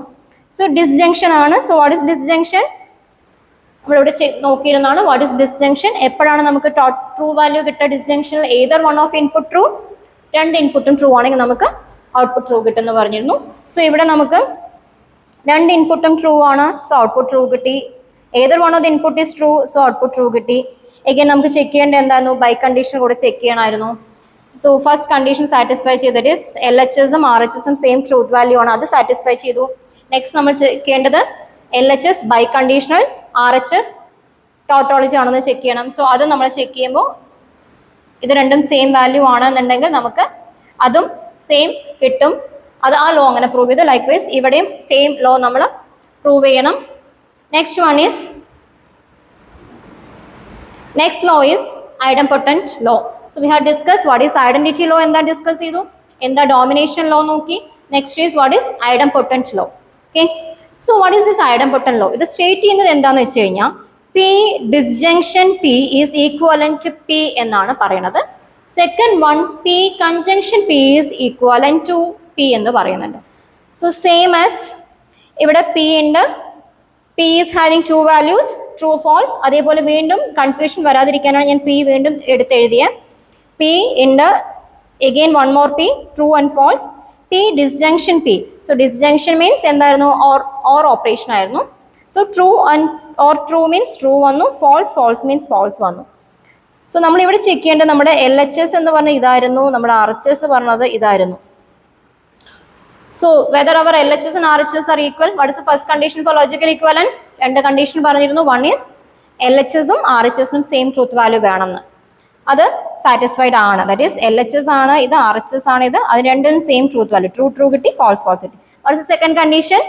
സോ ഡിസ്ജങ്ഷൻ ആണ്. So what is disjunction? നമ്മളിവിടെ നോക്കിയിരുന്നാണ് വാട്ട് ഇസ് ഡിസ്ജങ്ഷൻ. എപ്പോഴാണ് നമുക്ക് ട്രൂ വാല്യൂ കിട്ടുക ഡിസ്ജങ്ഷനിൽ? Either one of input true, രണ്ട് ഇൻപുട്ടും ട്രൂ ആണെങ്കിൽ നമുക്ക് ഔട്ട്പുട്ട് ട്രൂ കിട്ടുമെന്ന് പറഞ്ഞിരുന്നു. സോ ഇവിടെ നമുക്ക് രണ്ട് ഇൻപുട്ടും ട്രൂ ആണ്, സോ ഔട്ട്പുട്ട് ട്രൂ കിട്ടി. Either one of the input is true, so output true കിട്ടി. എഗെയിൻ നമുക്ക് ചെക്ക് ചെയ്യേണ്ടത് എന്തായിരുന്നു? ബൈ കണ്ടീഷൻ കൂടെ ചെക്ക് ചെയ്യണമായിരുന്നു. സോ ഫസ്റ്റ് കണ്ടീഷൻ സാറ്റിസ്ഫൈ ചെയ്തത് ഇസ് എൽ എച്ച് എസും ആർ എച്ച് എസും സെയിം ട്രൂത്ത് വാല്യൂ ആണ്, അത് സാറ്റിസ്ഫൈ ചെയ്തു. നെക്സ്റ്റ് നമ്മൾ ചെക്ക് ചെയ്യേണ്ടത് L H S biconditional, R H S tautology ആണെന്ന് ചെക്ക് ചെയ്യണം. സോ അത് നമ്മൾ ചെക്ക് ചെയ്യുമ്പോൾ ഇത് രണ്ടും സെയിം വാല്യൂ ആണെന്നുണ്ടെങ്കിൽ നമുക്ക് അതും സെയിം കിട്ടും. അത് ആ ലോ അങ്ങനെ പ്രൂവ് ചെയ്തു. ലൈക്വൈസ് ഇവിടെയും സെയിം ലോ നമ്മൾ പ്രൂവ് ചെയ്യണം. Next one is next law is idempotent law. So we have discussed what is identity law, എന്താ ഡിസ്കസ് ചെയ്തു, എന്താ ഡോമിനേഷൻ ലോ നോക്കി. Next is what is idempotent law. Okay, so what is this idempotent law? ഇത് state ചെയ്യുന്നത് എന്താന്ന് വെച്ച് കഴിഞ്ഞാൽ P disjunction P is equivalent to P എന്നാണ് പറയുന്നത്. Second one P conjunction P is equivalent to P എന്ന് പറയുന്നുണ്ട്. സോ സെയിം ആസ് ഇവിടെ പി ഉണ്ട്, P is having two values, true false. അതേപോലെ വീണ്ടും കൺഫ്യൂഷൻ വരാതിരിക്കാനാണ് ഞാൻ പി വീണ്ടും എടുത്തെഴുതിയത്. P ഉണ്ട്, again one more P, true and false. P disjunction P. So disjunction means എന്തായിരുന്നു? or operation ആയിരുന്നു. So true and or true means true വന്നു, false means false വന്നു. സോ നമ്മൾ ഇവിടെ ചെക്ക് ചെയ്യേണ്ടത് നമ്മുടെ എൽ എച്ച് എസ് എന്ന് പറഞ്ഞ ഇതായിരുന്നു, നമ്മുടെ ആർ എച്ച് എസ് പറഞ്ഞത് ഇതായിരുന്നു. So whether our L H S and R H S are equal, what is the first condition for logical equivalence? രണ്ട് കണ്ടീഷൻ പറഞ്ഞിരുന്നു. വൺ ഈസ് എൽ എച്ച് എസും R H എസിനും സെയിം ട്രൂത്ത് വാല്യൂ വേണമെന്ന്, അത് satisfied ആണ്. That is L H S ആണ് ഇത്, R H S ആണ് ഇത്, അത് രണ്ടും സെയിം ട്രൂത്ത് വാല്യൂ, ട്രൂ കിട്ടി, ഫാൾസ് കിട്ടി. What is the second condition?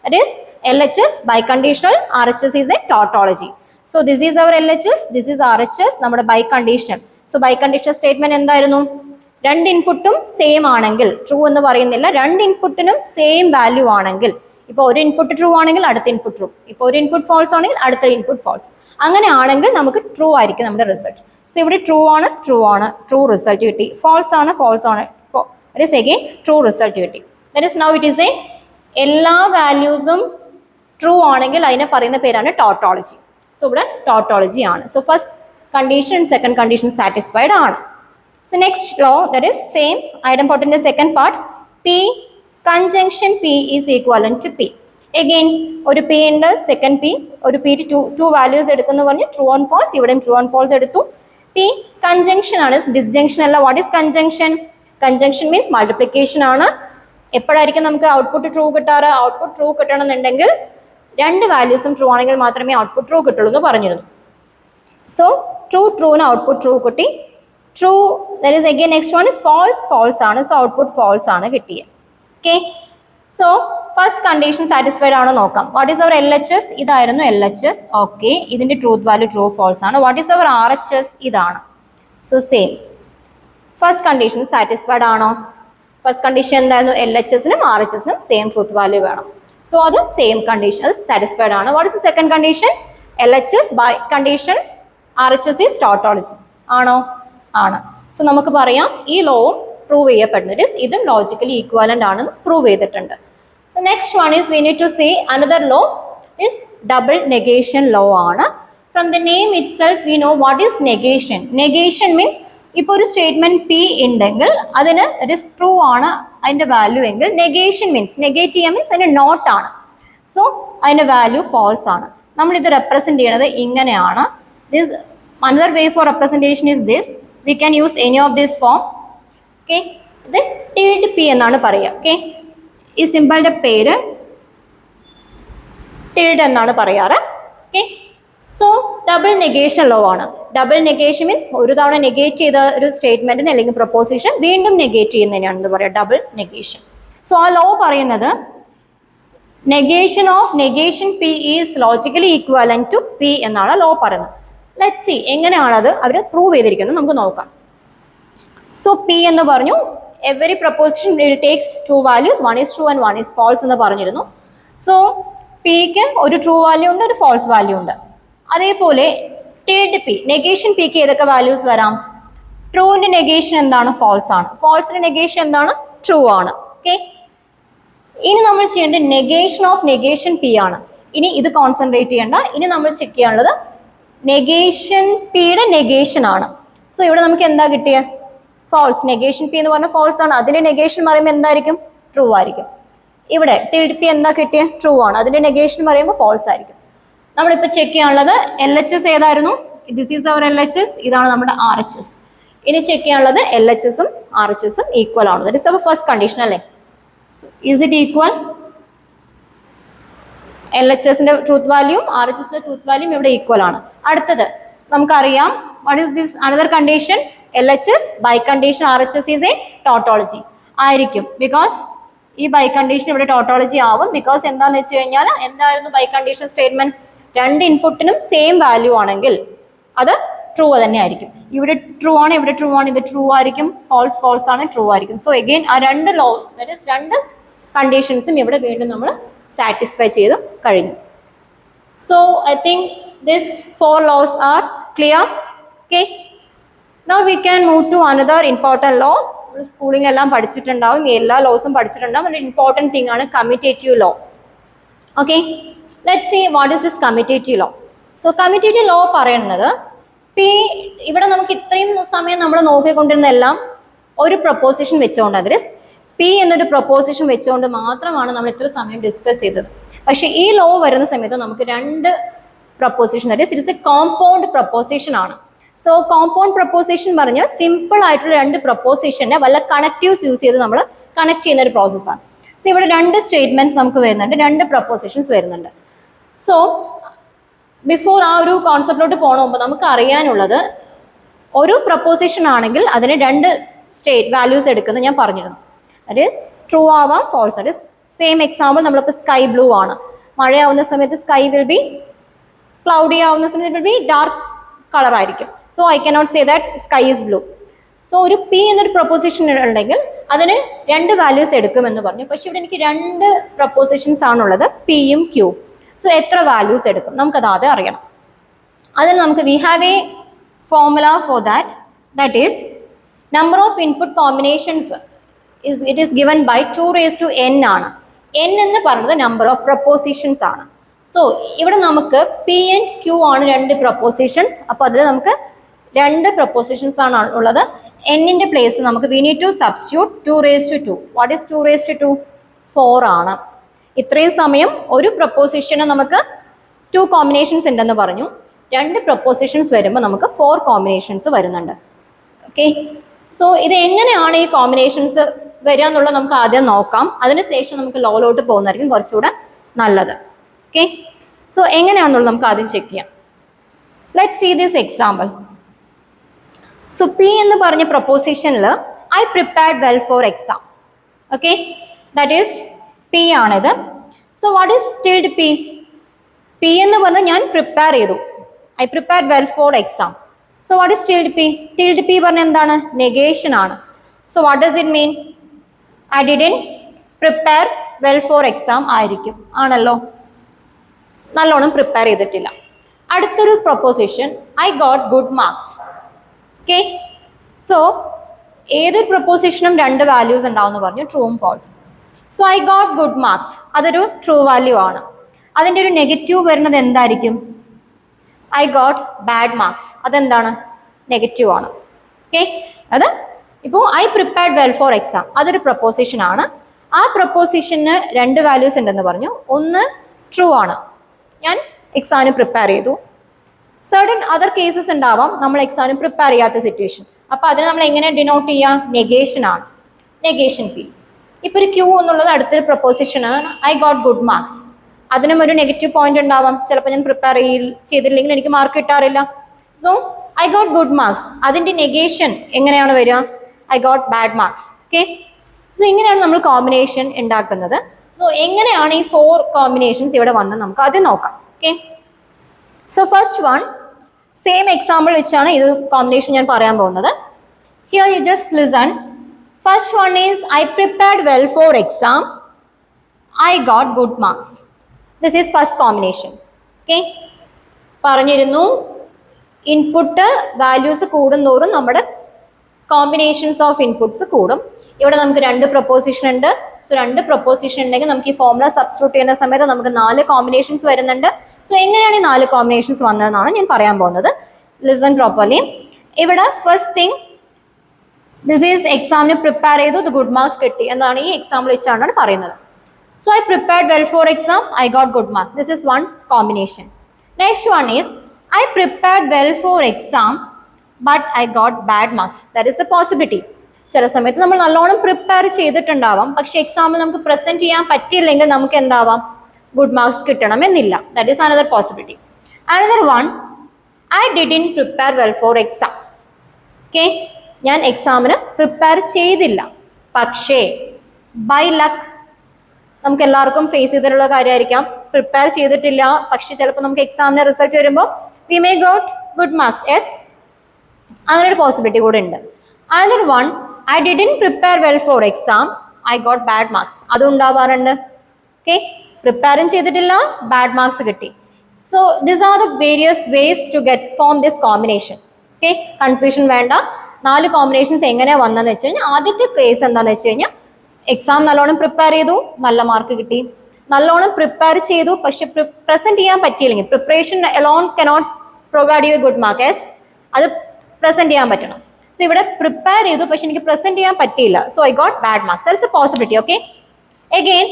That is L H S biconditional, R H S is a tautology. So this is our L H S, this is R H S, നമ്മുടെ biconditional. So biconditional statement എന്തായിരുന്നു? രണ്ട് ഇൻപുട്ടും same ആണെങ്കിൽ, true എന്ന് പറയുന്നില്ല, രണ്ട് ഇൻപുട്ടിനും same value ആണെങ്കിൽ, ഇപ്പോൾ ഒരു ഇൻപുട്ട് ട്രൂ ആണെങ്കിൽ അടുത്ത ഇൻപുട്ട് ട്രൂ, ഇപ്പോൾ ഒരു ഇൻപുട്ട് ഫാൾസ് ആണെങ്കിൽ അടുത്ത ഇൻപുട്ട് ഫാൾസ്, അങ്ങനെ ആണെങ്കിൽ നമുക്ക് ട്രൂ ആയിരിക്കും നമ്മുടെ റിസൾട്ട്. സോ ഇവിടെ ട്രൂ ആണ്, ട്രൂ റിസൾട്ട് കിട്ടി. ഫാൾസ് ആണ്, it is again true result കിട്ടി. That is now it is a എല്ലാ വാല്യൂസും ട്രൂ ആണെങ്കിൽ അതിനെ പറയുന്ന പേരാണ് ടോട്ടോളജി. സോ ഇവിടെ ടോട്ടോളജി ആണ്. So first condition second condition satisfied ആണ്. So next law that is same idempotent second part, P conjunction P is equivalent to P. Again ഒരു പി ഉണ്ട്, സെക്കൻഡ് പി, ഒരു പി ടു വാല്യൂസ് എടുക്കുന്നു പറഞ്ഞു, true and false, ഇവിടെയും true and false എടുത്തു. P conjunction ആണ്, disjunction അല്ല. What is conjunction? Conjunction means multiplication ആണ്. എപ്പോഴായിരിക്കും നമുക്ക് ഔട്ട്പുട്ട് ട്രൂ കിട്ടാറ്? ഔട്ട്പുട്ട് ട്രൂ കിട്ടണമെന്നുണ്ടെങ്കിൽ രണ്ട് വാല്യൂസും ട്രൂ ആണെങ്കിൽ മാത്രമേ ഔട്ട്പുട്ട് ട്രൂ കിട്ടുള്ളൂ എന്ന് പറഞ്ഞിരുന്നു. സോ ട്രൂന് ഔട്ട്പുട്ട് ട്രൂ കിട്ടി. True that is again next one is false ആണ്. സോ ഔട്ട്പുട്ട് ഫാൾസ് ആണ് കിട്ടിയത്. Okay, so first condition satisfied ആണോ നോക്കാം. What is our L H S? ഇതായിരുന്നു എൽ എച്ച് എസ്. ഓക്കെ, ഇതിന്റെ ട്രൂത്ത് വാല്യൂ ട്രൂ ഫോൾസ് ആണ്. What is our R H S? ഇതാണ്. So same first condition satisfied ആണോ? First condition എന്തായിരുന്നു? L H എസിനും R H എസിനും same truth value വേണം. So അത് സെയിം കണ്ടീഷൻ, അത് സാറ്റിസ്ഫൈഡ് ആണ്. What is the second condition? L H S bi condition, R H S is tautology. ആണോ? ആണ്. സോ നമുക്ക് പറയാം ഈ ലോവും പ്രൂവ് ചെയ്യപ്പെടുന്നത് ഇതും ലോജിക്കലി ഈക്വലന്റ് ആണെന്ന് പ്രൂവ് ചെയ്തിട്ടുണ്ട്. So next one is we need to say another law is double negation law ആണ്. From the name itself we know what is negation. Negation means ഇപ്പോൾ ഒരു സ്റ്റേറ്റ്മെന്റ് പി ഉണ്ടെങ്കിൽ അതിന് it is true ആണ് അതിന്റെ value എങ്കിൽ, negation means negative means അതിന്റെ not ആണ്. സോ അതിന്റെ വാല്യൂ ഫാൾസ് ആണ്. നമ്മൾ ഇത് റെപ്രസെന്റ് ചെയ്യുന്നത് ഇങ്ങനെയാണ്. This another way for representation is this. We can use any of this form. Okay, ഇത് tilde p എന്നാണ് പറയുക. ഓക്കെ, ഈ സിമ്പിളിന്റെ പേര് tilde എന്നാണ് പറയാറ്. Okay, so double negation law ആണ്. ഡബിൾ നെഗേഷൻ മീൻസ് ഒരു തവണ നെഗേറ്റ് ചെയ്ത ഒരു സ്റ്റേറ്റ്മെന്റിന് അല്ലെങ്കിൽ പ്രൊപ്പോസിഷൻ വീണ്ടും നെഗേറ്റ് ചെയ്യുന്നതിനാണ് എന്താ പറയുക? Double negation. സോ ആ ലോ പറയുന്നത് negation of negation P is logically equivalent to P എന്നാണ് ലോ പറയുന്നത്. ലെറ്റ്സ് സീ എങ്ങനെയാണത് അവർ പ്രൂവ് ചെയ്തിരിക്കുന്നത് നമുക്ക് നോക്കാം. സോ P എന്ന് പറഞ്ഞു every proposition will takes two values, one is true and one is false എന്ന് പറഞ്ഞിരുന്നു. സോ Pക്ക് ഒരു ട്രൂ വാല്യൂ ഉണ്ട്, ഒരു ഫോൾസ് വാല്യൂ ഉണ്ട്. അതേപോലെ ടിൽഡ് P, നെഗേഷൻ Pക്ക് ഏതൊക്കെ വാല്യൂസ് വരാം? ട്രൂവിന്റെ നെഗേഷൻ എന്താണ്? ഫോൾസ് ആണ്. ഫോൾസിന്റെ നെഗേഷൻ എന്താണ്? ട്രൂ ആണ്. ഓക്കെ, ഇനി നമ്മൾ ചെയ്യേണ്ടത് നെഗേഷൻ ഓഫ് നെഗേഷൻ P ആണ്. ഇനി ഇത് കോൺസെൻട്രേറ്റ് ചെയ്യേണ്ട. ഇനി നമ്മൾ ചെക്ക് ചെയ്യാനുള്ളത് നെഗേഷൻ Pയുടെ നെഗേഷൻ ആണ്. സോ ഇവിടെ നമുക്ക് എന്താ കിട്ടിയ? ഫോൾസ്. നെഗേഷൻ P എന്ന് പറഞ്ഞാൽ ഫോൾസ് ആണ്. അതിന്റെ നെഗേഷൻ പറയുമ്പോൾ എന്തായിരിക്കും? ട്രൂ ആയിരിക്കും. ഇവിടെ ടിൽഡ് P എന്താ കിട്ടിയ? ട്രൂ ആണ്. അതിന്റെ നെഗേഷൻ പറയുമ്പോൾ ഫോൾസ് ആയിരിക്കും. നമ്മളിപ്പോൾ ചെക്ക് ചെയ്യാനുള്ളത് LHS ഏതായിരുന്നു? ദിസ് ഈസ് അവർ LHS, ഇതാണ് നമ്മുടെ RHS. ഇനി ചെക്ക് ചെയ്യാനുള്ളത് LHSഉം RHSഉം ഈക്വൽ ആണ്. That is our first condition അല്ലേ? Is it equal? LHSന്റെ ട്രൂത്ത് വാല്യൂം RHSന്റെ ട്രൂത്ത് വാല്യൂം ഇവിടെ ഈക്വൽ ആണ്. അടുത്തത് നമുക്കറിയാം, what is this another condition? LHS biconditional RHS is a tautology ആയിരിക്കും. ബിക്കോസ് ഈ ബൈ കണ്ടീഷൻ ഇവിടെ ടോട്ടോളജി ആവും. ബിക്കോസ് എന്താന്ന് വെച്ച് കഴിഞ്ഞാൽ എന്തായിരുന്നു ബൈ കണ്ടീഷൻ സ്റ്റേറ്റ്മെന്റ്? രണ്ട് ഇൻപുട്ടിനും സെയിം വാല്യൂ ആണെങ്കിൽ അത് ട്രൂ തന്നെ ആയിരിക്കും. ഇവിടെ ട്രൂ ആണ്, ഇവിടെ ട്രൂ ആണ്, ഇത് ട്രൂ ആയിരിക്കും. ഫോൾസ് ഫോൾസ് ആണ്, ട്രൂ ആയിരിക്കും. സോ അഗെയിൻ ആ രണ്ട് ലോസ്, ദാറ്റ് ഈസ് രണ്ട് കണ്ടീഷൻസും ഇവിടെ വീണ്ടും നമ്മൾ സാറ്റിസ്ഫൈ ചെയ്ത് കഴിഞ്ഞു. So I think this 4 laws are clear. Okay, now we can move to another important law. Schooling എല്ലാം പഠിച്ചിട്ടുണ്ടാവും, എല്ലാ ലോസും പഠിച്ചിട്ടുണ്ടാവും. ഒരു ഇമ്പോർട്ടൻറ്റ് തിങ് ആണ് commutative law. Okay, let's see what is this commutative law. So commutative law പറയുന്നത് P, ഇവിടെ നമുക്ക് ഇത്രയും സമയം നമ്മൾ നോക്കിക്കൊണ്ടിരുന്ന എല്ലാം ഒരു പ്രൊപ്പോസിഷൻ വെച്ചുകൊണ്ട്, അത് P എന്നൊരു പ്രൊപ്പോസിഷൻ വെച്ചുകൊണ്ട് മാത്രമാണ് നമ്മൾ ഇത്ര സമയം ഡിസ്കസ് ചെയ്തത്. പക്ഷേ ഈ ലോ വരുന്ന സമയത്ത് നമുക്ക് രണ്ട് proposition, that is it is A compound proposition ആണ്. സോ കോമ്പൗണ്ട് പ്രൊപ്പോസിഷൻ പറഞ്ഞാൽ സിമ്പിൾ ആയിട്ടുള്ള രണ്ട് പ്രൊപ്പോസിഷനെ വല്ല കണക്റ്റീവ്സ് യൂസ് ചെയ്ത് നമ്മൾ കണക്ട് ചെയ്യുന്ന ഒരു പ്രോസസ്സാണ്. സോ ഇവിടെ രണ്ട് സ്റ്റേറ്റ്മെന്റ്സ് നമുക്ക് വരുന്നുണ്ട്, രണ്ട് പ്രൊപ്പോസിഷൻസ് വരുന്നുണ്ട്. സോ ബിഫോർ ആ ഒരു കോൺസെപ്റ്റിലോട്ട് പോകണ മുമ്പ് നമുക്ക് അറിയാനുള്ളത്, ഒരു പ്രൊപ്പോസിഷൻ ആണെങ്കിൽ അതിന് രണ്ട് സ്റ്റേറ്റ് വാല്യൂസ് എടുക്കുന്നത് ഞാൻ പറഞ്ഞിരുന്നു. ദാറ്റ് ഈസ് ട്രൂ ആവാം, false. That is same example, നമ്മളിപ്പോൾ സ്കൈ ബ്ലൂ ആണ്. മഴയാവുന്ന സമയത്ത് സ്കൈ വിൽ ബി ക്ലൗഡി, ആവുന്ന സമയത്ത് വിൽ ബി ഡാർക്ക് കളർ ആയിരിക്കും. So I cannot say that sky is blue. So ഒരു P എന്നൊരു പ്രൊപ്പോസിഷൻ ഉണ്ടെങ്കിൽ അതിന് രണ്ട് വാല്യൂസ് എടുക്കുമെന്ന് പറഞ്ഞു. പക്ഷെ ഇവിടെ എനിക്ക് രണ്ട് പ്രൊപ്പോസിഷൻസ് ആണുള്ളത്, Pയും Qയും. സോ എത്ര വാല്യൂസ് എടുക്കും നമുക്കത് ആദ്യം അറിയണം. അതിന് നമുക്ക് we have a formula for that. That is number of input combinations it is given by 2n ആണ്. n എന്ന് പറയുന്നത് നമ്പർ ഓഫ് പ്രൊപ്പോസിഷൻസ് ആണ്. സോ ഇവിടെ നമുക്ക് P ആൻഡ് Q ആണ് രണ്ട് പ്രൊപ്പോസിഷൻസ്. അപ്പോൾ അതിൽ നമുക്ക് രണ്ട് പ്രൊപ്പോസിഷൻസ് ആണ് ഉള്ളത്. n-ന്റെ പ്ലേസ് നമുക്ക് we need to substitute 2 what is 2 4 ആണ്. ഇത്രയും സമയം ഒരു പ്രൊപ്പോസിഷന് നമുക്ക് 2 കോമ്പിനേഷൻസ് ഉണ്ടെന്ന് പറഞ്ഞു. രണ്ട് പ്രൊപ്പോസിഷൻസ് വരുമ്പോൾ നമുക്ക് 4 കോമ്പിനേഷൻസ് വരുന്നുണ്ട്. ഓക്കെ, സോ ഇത് എങ്ങനെയാണ് ഈ കോമ്പിനേഷൻസ് വരിക എന്നുള്ളത് നമുക്ക് ആദ്യം നോക്കാം. അതിനുശേഷം നമുക്ക് ലോയിലോട്ട് പോകുന്നതായിരിക്കും കുറച്ചുകൂടെ നല്ലത്. ഓക്കെ, സോ എങ്ങനെയാണെന്നുള്ളത് നമുക്ക് ആദ്യം ചെക്ക് ചെയ്യാം. Let's see this example. So P എന്ന് പറഞ്ഞ പ്രൊപ്പോസിഷനിൽ I prepared well for exam. Okay, that is P ആണിത്. So what is tilde P? P എന്ന് പറഞ്ഞാൽ ഞാൻ പ്രിപ്പയർ ചെയ്തു, I prepared well for exam. So what is tilde P? Tilde P പറഞ്ഞാൽ എന്താണ്? നെഗേഷൻ ആണ്. So what does it mean? I didn't prepare well for exam ആയിരിക്കും, ആണല്ലോ, നല്ലോണം പ്രിപ്പയർ ചെയ്തിട്ടില്ല. അടുത്തൊരു proposition, I got good marks. Okay, so ഏതൊരു പ്രൊപ്പോസിഷനും രണ്ട് വാല്യൂസ് ഉണ്ടാവും എന്ന് പറഞ്ഞു, ട്രൂവും ഫോൾസും. So I got good marks, അതൊരു ട്രൂ വാല്യൂ ആണ്. അതിൻ്റെ ഒരു നെഗറ്റീവ് വരുന്നത് എന്തായിരിക്കും? ഐ ഗോട്ട് ബാഡ് മാർക്സ്, അതെന്താണ്? നെഗറ്റീവ് ആണ്. ഓക്കെ, അത് ഇപ്പോൾ I prepared well for exam അതൊരു പ്രൊപ്പോസിഷൻ ആണ്. ആ പ്രൊപ്പോസിഷന് രണ്ട് വാല്യൂസ് ഉണ്ടെന്ന് പറഞ്ഞു. ഒന്ന് ട്രൂ ആണ്, ഞാൻ എക്സാമിന് പ്രിപ്പയർ ചെയ്തു. സർട്ടൻ അതർ കേസസ് ഉണ്ടാവാം, നമ്മൾ എക്സാമിന് പ്രിപ്പയർ ചെയ്യാത്ത സിറ്റുവേഷൻ. അപ്പോൾ അതിനെ നമ്മൾ എങ്ങനെ ഡിനോട്ട് ചെയ്യാം? നെഗേഷൻ ആണ്, നെഗേഷൻ P. ഇപ്പോൾ ഒരു Q എന്നുള്ളത് അടുത്തൊരു പ്രൊപ്പോസിഷൻ ആണ്, ഐ ഗോട്ട് ഗുഡ് മാർക്സ്. അതിനും ഒരു നെഗറ്റീവ് പോയിന്റ് ഉണ്ടാവാം, ചിലപ്പോൾ ഞാൻ പ്രിപ്പയർ ചെയ്തില്ലെങ്കിൽ എനിക്ക് മാർക്ക് കിട്ടാറില്ല. So I got good marks, അതിൻ്റെ നെഗേഷൻ എങ്ങനെയാണ് വരിക? I got bad marks. Okay, so ഇങ്ങനെയാണ് നമ്മൾ കോമ്പിനേഷൻ ഉണ്ടാക്കുന്നത്. സോ എങ്ങനെയാണ് ഈ 4 കോമ്പിനേഷൻസ് ഇവിടെ വന്നത് നമുക്ക് ആദ്യം നോക്കാം. Okay, so first one same example വെച്ചാണ് ഇത് കോമ്പിനേഷൻ ഞാൻ പറയാൻ പോകുന്നത്. Here you just listen. First one is I prepared well for exam, I got good marks. This is first combination. Okay, പറഞ്ഞിരുന്നു ഇൻപുട്ട് വാല്യൂസ് കൂടുന്തോറും നമ്മുടെ കോമ്പിനേഷൻസ് ഓഫ് ഇൻപുട്സ് കൂടും. ഇവിടെ നമുക്ക് 2 പ്രൊപ്പോസിഷൻ ഉണ്ട്. സോ 2 പ്രൊപ്പോസിഷൻ ഉണ്ടെങ്കിൽ നമുക്ക് ഈ ഫോർമുല സബ്സ്റ്റിറ്റ്യൂട്ട് ചെയ്യുന്ന സമയത്ത് നമുക്ക് 4 കോമ്പിനേഷൻസ് വരുന്നുണ്ട്. സോ എങ്ങനെയാണ് ഈ 4 കോമ്പിനേഷൻസ് വന്നതെന്നാണ് ഞാൻ പറയാൻ പോകുന്നത്. Listen properly. ഇവിടെ ഫസ്റ്റ് തിങ്, ദിസ് ഈസ് എക്സാമിന് പ്രിപ്പയർ ചെയ്തു, ഇത് ഗുഡ് മാർക്സ് കിട്ടി എന്നാണ് ഈ എക്സാമ്പിൾ വെച്ചാണ് പറയുന്നത്. So I prepared well for exam, I got good mark. This is one combination. Next one is I prepared well for exam but I got bad marks. That is A possibility. ചില സമയത്ത് നമ്മൾ നല്ലോണം prepare ചെയ്തിട്ടുണ്ടാവാം, പക്ഷെ എക്സാമിൽ നമുക്ക് present ചെയ്യാൻ പറ്റിയില്ലെങ്കിൽ നമുക്ക് എന്താവാം, ഗുഡ് മാർക്സ് കിട്ടണമെന്നില്ല. That is another possibility. Another one, I didn't prepare well for exam. Okay, ഞാൻ എക്സാമിന് പ്രിപ്പയർ ചെയ്തില്ല, പക്ഷേ ബൈ ലക്ക്, നമുക്ക് എല്ലാവർക്കും ഫേസ് ചെയ്തിട്ടുള്ള കാര്യമായിരിക്കാം. പ്രിപ്പയർ ചെയ്തിട്ടില്ല, പക്ഷെ ചിലപ്പോൾ നമുക്ക് എക്സാമിന് റിസൾട്ട് വരുമ്പോൾ we may got good marks. Yes, അങ്ങനെ ഒരു പോസിബിലിറ്റി കൂടെ ഉണ്ട്. Another one, I didn't prepare well for exam, I got bad marks. അതും ഉണ്ടാവാറുണ്ട്. ഓക്കെ, പ്രിപ്പയറും ചെയ്തിട്ടില്ല, ബാഡ് മാർക്സ് കിട്ടി. So this are the various ways to get from this combination. Okay, confusion വേണ്ട. 4 കോമ്പിനേഷൻസ് എങ്ങനെയാണ് വന്നതെന്ന് വെച്ച് കഴിഞ്ഞാൽ, ആദ്യത്തെ കേസ് എന്താണെന്ന് വെച്ച് കഴിഞ്ഞാൽ, എക്സാം നല്ലോണം പ്രിപ്പയർ ചെയ്തു, നല്ല മാർക്ക് കിട്ടി. നല്ലോണം പ്രിപ്പയർ ചെയ്തു, പക്ഷെ പ്രസന്റ് ചെയ്യാൻ പറ്റിയില്ലെങ്കിൽ, preparation alone cannot provide U A good mark. Yes, അത് പ്രസന്റ് ചെയ്യാൻ പറ്റണം. സോ ഇവിടെ പ്രിപ്പയർ ചെയ്തു, പക്ഷെ എനിക്ക് പ്രസന്റ് ചെയ്യാൻ പറ്റിയില്ല. So I got bad marks. That's A possibility. Okay, again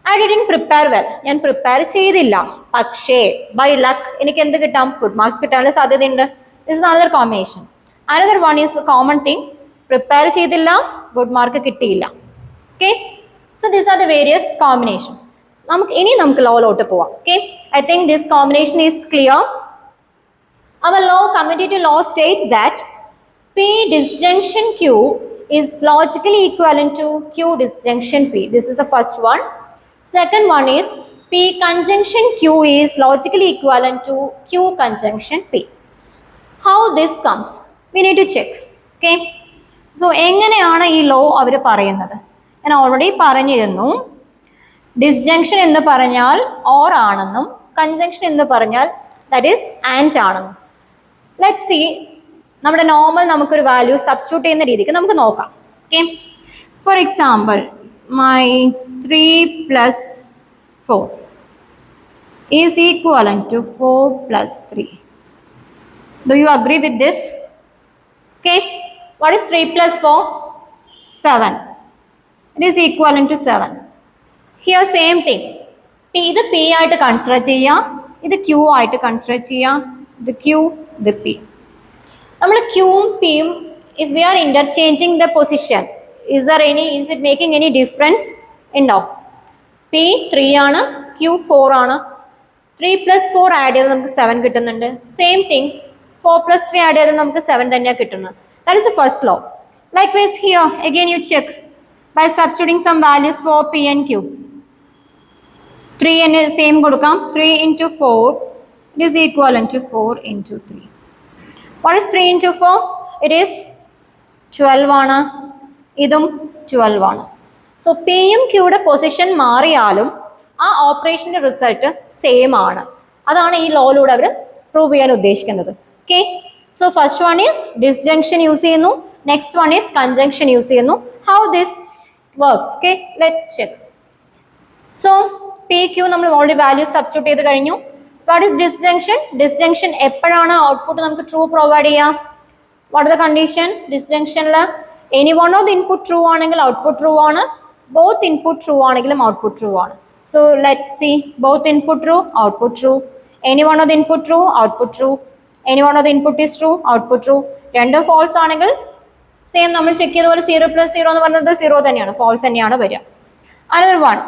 I didn't prepare well, ഞാൻ പ്രിപ്പയർ ചെയ്തില്ല, പക്ഷേ ബൈ ലക്ക് എനിക്ക് എന്ത് കിട്ടാം, ഗുഡ് മാർക്സ് കിട്ടാനുള്ള സാധ്യതയുണ്ട്. This is another combination. Another one is common thing, prepare ചെയ്തില്ല, ഗുഡ് മാർക്ക് കിട്ടിയില്ല. Okay, so these are the various combinations. നമുക്ക് ലോയിലോട്ട് പോവാം. Okay, I think this combination is clear. Our law, commutative law, states that P disjunction Q is logically equivalent to Q disjunction P. This is the first one. Second one is P conjunction Q is logically equivalent to Q conjunction P. How this comes? We need to check. Okay. So, എങ്ങനെയാണ് ഈ law അവർ പറയുന്നത്? ഞാൻ already പറഞ്ഞിരുന്നു, disjunction എന്ന് പറഞ്ഞാൽ or ആണെന്നും conjunction എന്ന് പറഞ്ഞാൽ ദാറ്റ് ഈസ് ആൻഡ് ആണെന്നും. ലെറ്റ്സ് സീ, നമ്മുടെ നോർമൽ നമുക്കൊരു വാല്യൂ സബ്സ്റ്റിറ്റ്യൂട്ട് ചെയ്യുന്ന രീതിക്ക് നമുക്ക് നോക്കാം. Okay, for example, my 3 + 4 is equivalent to 4 + 3. Do you agree with this? Okay, what is 3 + 4? 7. It is equivalent to 7. Here same thing. ഇത് പി ആയിട്ട് consider ചെയ്യാം, ഇത് ക്യൂ ആയിട്ട് കൺസിഡർ ചെയ്യാം, ഇത് ക്യൂ, ഇത് പി. നമ്മൾ ക്യൂവും പിയും, if we are interchanging the position, is it making any difference ഉണ്ടോ? പി 3 ആണ്, ക്യൂ 4 ആണ്. 3 + 4 ആഡ് ചെയ്ത് നമുക്ക് 7 കിട്ടുന്നുണ്ട്. സെയിം തിങ് 4 + 3 ആഡ് ചെയ്ത് നമുക്ക് 7 തന്നെയാണ് കിട്ടുന്നത്. That is the first law. Likewise here, again you check by substituting some values for P and Q. 3 and same കൊടുക്കാം. 3 × 4 it is equivalent to 4 × 3. What is 3 × 4? It is 12 ആണ്, ഇതും 12 ആണ്. So പിയും ക്യൂയുടെ position മാറിയാലും ആ ഓപ്പറേഷൻ്റെ റിസൾട്ട് സെയിം ആണ്. അതാണ് ഈ ലോയിലൂടെ അവർ പ്രൂവ് ചെയ്യാൻ ഉദ്ദേശിക്കുന്നത്. Okay, so first one is disjunction use ചെയ്യുന്നു, next one is conjunction use ചെയ്യുന്നു. How this works? Okay, let's check. So P Q നമ്മൾ ഓൾറെഡി വാല്യൂ സബ്സ്റ്റിറ്റ്യൂട്ട് ചെയ്ത് കഴിഞ്ഞു. What is disjunction? ഡിസ്ജങ്ഷൻ എപ്പോഴാണ് ഔട്ട്പുട്ട് നമുക്ക് ട്രൂ പ്രൊവൈഡ് ചെയ്യാം? What the condition? ഡിസ്ജങ്ഷനിൽ any one of the input true ആണെങ്കിൽ output true ആണ്, ബോത്ത് ഇൻപുട്ട് ട്രൂ ആണെങ്കിലും ഔട്ട്പുട്ട് ട്രൂ ആണ്. So let's see, both input true, output true. Any one of the input true, output true. Any one of the input is true, output true. രണ്ടും false ആണെങ്കിൽ same നമ്മൾ check ചെയ്ത പോലെ 0 + 0 എന്ന് പറഞ്ഞത് 0 തന്നെയാണ്, ഫാൾസ് തന്നെയാണ് വരിക. അനദർ വൺ,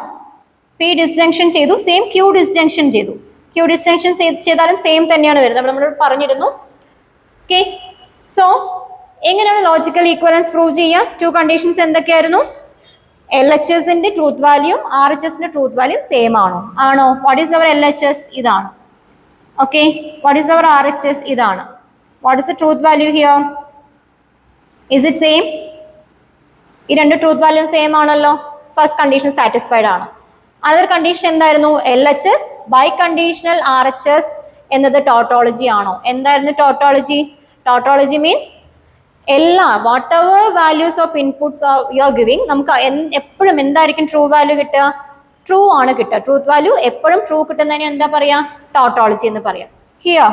പി ഡിസ്ജങ്ഷൻ ചെയ്തു, സെയിം ക്യൂ ഡിസ്ജങ്ഷൻ ചെയ്തു. ക്യൂ ഡിസ്ജങ്ഷൻ ചെയ്താലും സെയിം തന്നെയാണ് വരുന്നത്, നമ്മൾ പറഞ്ഞിരുന്നു. ഓക്കെ, സോ എങ്ങനെയാണ് ലോജിക്കൽ ഈക്വലൻസ് പ്രൂവ് ചെയ്യുക? 2 കണ്ടീഷൻസ് എന്തൊക്കെയായിരുന്നു? LHSന്റെ ട്രൂത്ത് വാല്യൂം RHSന്റെ ട്രൂത്ത് വാല്യൂം സെയിം ആണോ? ആണോ? What is our LHS? ഇതാണ്. Okay, what is our RHS? ഇതാണ്. What is the truth value here? Is it same? ഈ രണ്ട് ട്രൂത്ത് വാല്യൂ സെയിം ആണല്ലോ. ഫസ്റ്റ് കണ്ടീഷൻ സാറ്റിസ്ഫൈഡ് ആണ്. അതർ കണ്ടീഷൻ എന്തായിരുന്നു? LHS ബൈ കണ്ടീഷണൽ RHS എന്നത് ടോട്ടോളജി ആണോ? എന്തായിരുന്നു ടോട്ടോളജി? ടോട്ടോളജി മീൻസ് എല്ലാ what ever values of inputs you are giving, നമുക്ക് എപ്പോഴും എന്തായിരിക്കും ട്രൂ വാല്യൂ കിട്ടുക? ട്രൂ ആണ് കിട്ടുക. ട്രൂത്ത് വാല്യൂ എപ്പോഴും ട്രൂ കിട്ടുന്നതിന് എന്താ പറയാ? ടോട്ടോളജി എന്ന് പറയാം. ഹിയർ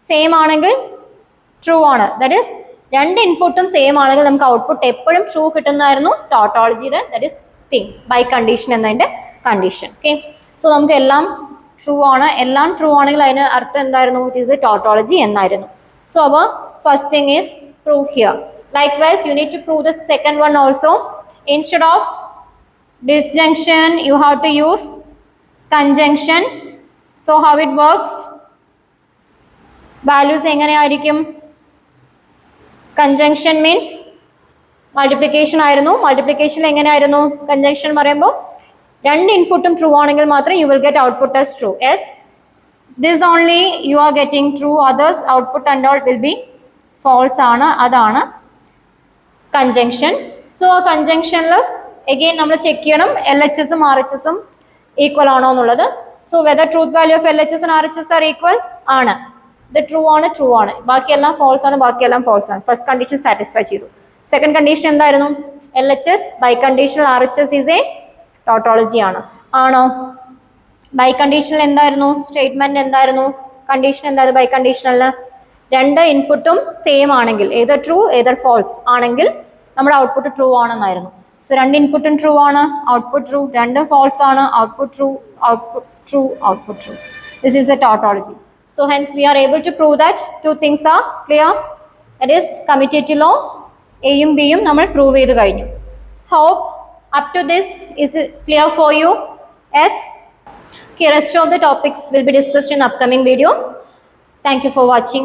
സെയിം ആണെങ്കിൽ ട്രൂ ആണ്. ദാറ്റ് ഈസ് രണ്ട് ഇൻപുട്ടും സെയിം ആണെങ്കിൽ നമുക്ക് ഔട്ട്പുട്ട് എപ്പോഴും ട്രൂ കിട്ടുന്നതായിരുന്നു ടോട്ടോളജിയുടെ that is thing biconditional എന്നതിന്റെ കണ്ടീഷൻ. ഓക്കെ, സോ നമുക്ക് എല്ലാം ട്രൂ ആണ്. എല്ലാം ട്രൂ ആണെങ്കിൽ അതിന് അർത്ഥം എന്തായിരുന്നു? ഇറ്റ് ഈസ് എ ടോട്ടോളജി എന്നായിരുന്നു. So our first thing is prove here. Likewise, you need to prove the second one also. Instead of disjunction, you have to use conjunction. So how it works? Values engane aayirikkum? Conjunction means multiplication ആയിരുന്നു. multiplication engane aayirunnu? Conjunction parayumbo രണ്ട് ഇൻപുട്ടും true ആണെങ്കിൽ മാത്രം you will get output as true. Yes, this only you are getting true, others output and all will be false ആണ്. അതാണ് conjunction. So ആ കൺജങ്ഷനിൽ again നമ്മൾ check ചെയ്യണം LHSഉം RHSഉം ഈക്വൽ ആണോ എന്നുള്ളത്. So whether truth value of LHS and RHS are equal ആണ്. ഇത് ട്രൂ ആണ്, ട്രൂ ആണ്. ബാക്കിയെല്ലാം ഫോൾസ് ആണ്, ബാക്കിയെല്ലാം ഫോൾസ് ആണ്. ഫസ്റ്റ് കണ്ടീഷൻ സാറ്റിസ്ഫൈ ചെയ്തു. സെക്കൻഡ് കണ്ടീഷൻ എന്തായിരുന്നു? LHS biconditional RHS is a tautology ആണ്. ആണോ? ബൈ കണ്ടീഷണൽ എന്തായിരുന്നു? സ്റ്റേറ്റ്മെന്റ് എന്തായിരുന്നു? കണ്ടീഷൻ എന്തായിരുന്നു ബൈ കണ്ടീഷണലിന്? രണ്ട് ഇൻപുട്ടും സെയിം ആണെങ്കിൽ, ഏതർ ട്രൂ ഏതർ ഫോൾസ് ആണെങ്കിൽ നമ്മുടെ ഔട്ട്പുട്ട് ട്രൂ ആണെന്നായിരുന്നു. സോ രണ്ട് ഇൻപുട്ടും ട്രൂ ആണ്, ഔട്ട്പുട്ട് ട്രൂ. രണ്ടും ഫോൾസ് ആണ്, output true, output true, output true. This is a tautology. So hence we are able to prove that two things are clear. That is commutative law എയും ബിയും നമ്മൾ പ്രൂവ് ചെയ്ത് കഴിഞ്ഞു. Hope up to this is clear for you. Yes. Okay, rest of the topics will be discussed in upcoming videos. Thank you for watching.